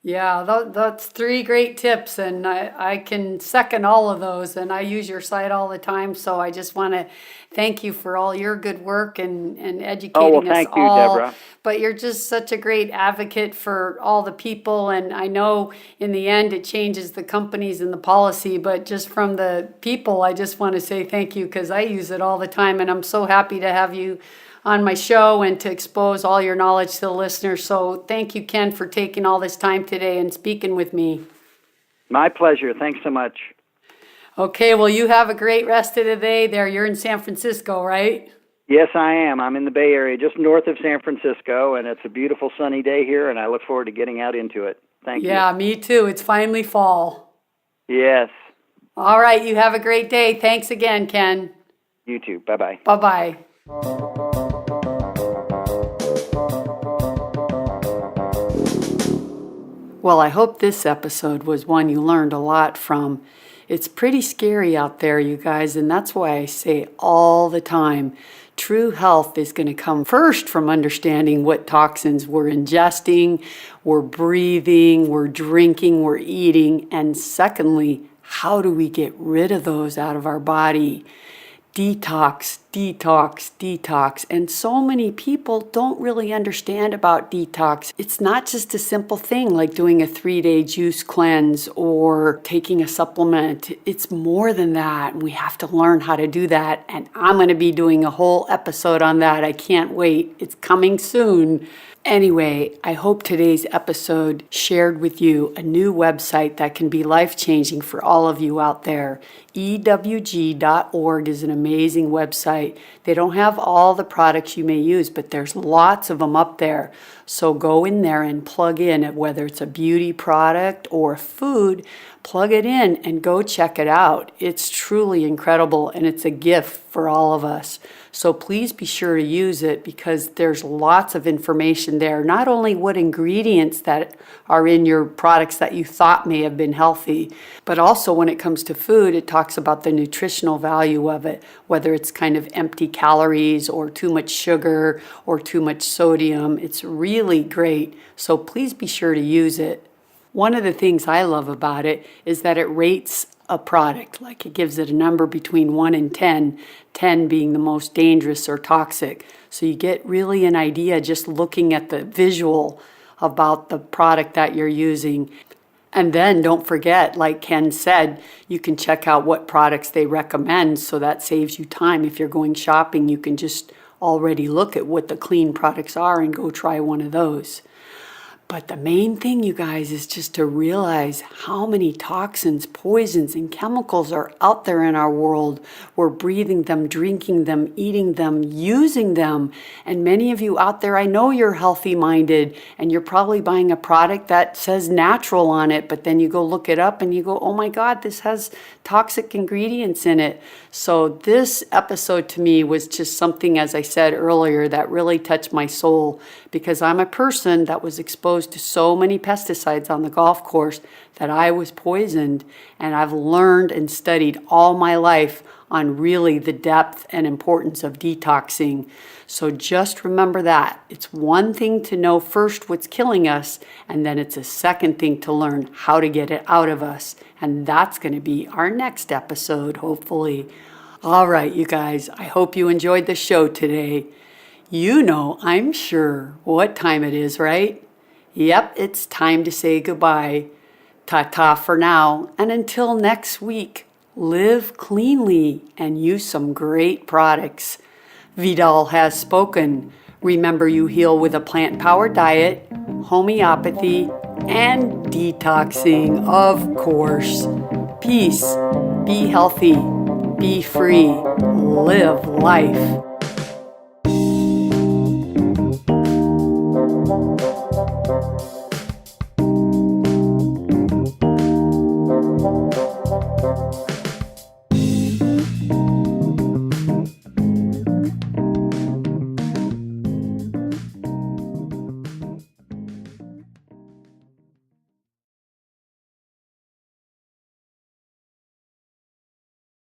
Yeah, that's 3 great tips, and I can second all of those, and I use your site all the time, so I just want to thank you for all your good work and educating us thank you, all. Deborah. But you're just such a great advocate for all the people, and I know in the end it changes the companies and the policy, but just from the people, I just want to say thank you, because I use it all the time, and I'm so happy to have you on my show and to expose all your knowledge to the listeners. So thank you, Ken, for taking all this time today and speaking with me. My pleasure. Thanks so much. Okay, well, you have a great rest of the day there. You're in San Francisco, right? Yes, I am. I'm in the Bay Area, just north of San Francisco, and it's a beautiful sunny day here, and I look forward to getting out into it. Thank you. Yeah, me too. It's finally fall. Yes. All right, you have a great day. Thanks again, Ken. You too. Bye-bye. Bye-bye. Well, I hope this episode was one you learned a lot from. It's pretty scary out there, you guys, and that's why I say all the time, true health is going to come first from understanding what toxins we're ingesting, we're breathing, we're drinking, we're eating, and secondly, how do we get rid of those out of our body? Detox, detox, detox. And so many people don't really understand about detox. It's not just a simple thing like doing a 3-day juice cleanse or taking a supplement. It's more than that. We have to learn how to do that. And I'm going to be doing a whole episode on that. I can't wait. It's coming soon. Anyway, I hope today's episode shared with you a new website that can be life-changing for all of you out there. EWG.org is an amazing website. They don't have all the products you may use, but there's lots of them up there. So go in there and plug in, whether it's a beauty product or food, plug it in and go check it out. It's truly incredible, and it's a gift for all of us. So please be sure to use it, because there's lots of information there. Not only what ingredients that are in your products that you thought may have been healthy, but also when it comes to food, it talks about the nutritional value of it, whether it's kind of empty calories or too much sugar or too much sodium. It's really great. So please be sure to use it. One of the things I love about it is that it rates a product, like it gives it a number between 1 and 10, 10 being the most dangerous or toxic. So you get really an idea just looking at the visual about the product that you're using. And then don't forget, like Ken said, you can check out what products they recommend, so that saves you time. If you're going shopping, you can just already look at what the clean products are and go try one of those. But the main thing, you guys, is just to realize how many toxins, poisons, and chemicals are out there in our world. We're breathing them, drinking them, eating them, using them. And many of you out there, I know you're healthy-minded, and you're probably buying a product that says natural on it, but then you go look it up and you go, oh my God, this has toxic ingredients in it. So this episode to me was just something, as I said earlier, that really touched my soul, because I'm a person that was exposed to so many pesticides on the golf course that I was poisoned, and I've learned and studied all my life on really the depth and importance of detoxing. So just remember that. It's one thing to know first what's killing us, and then it's a second thing to learn how to get it out of us. And that's going to be our next episode, hopefully. All right, you guys, I hope you enjoyed the show today. You know, I'm sure, what time it is, right? Yep, it's time to say goodbye. Ta-ta for now, and until next week, live cleanly and use some great products. Vidal has spoken. Remember, you heal with a plant-powered diet, homeopathy, and detoxing, of course. Peace, be healthy, be free, live life.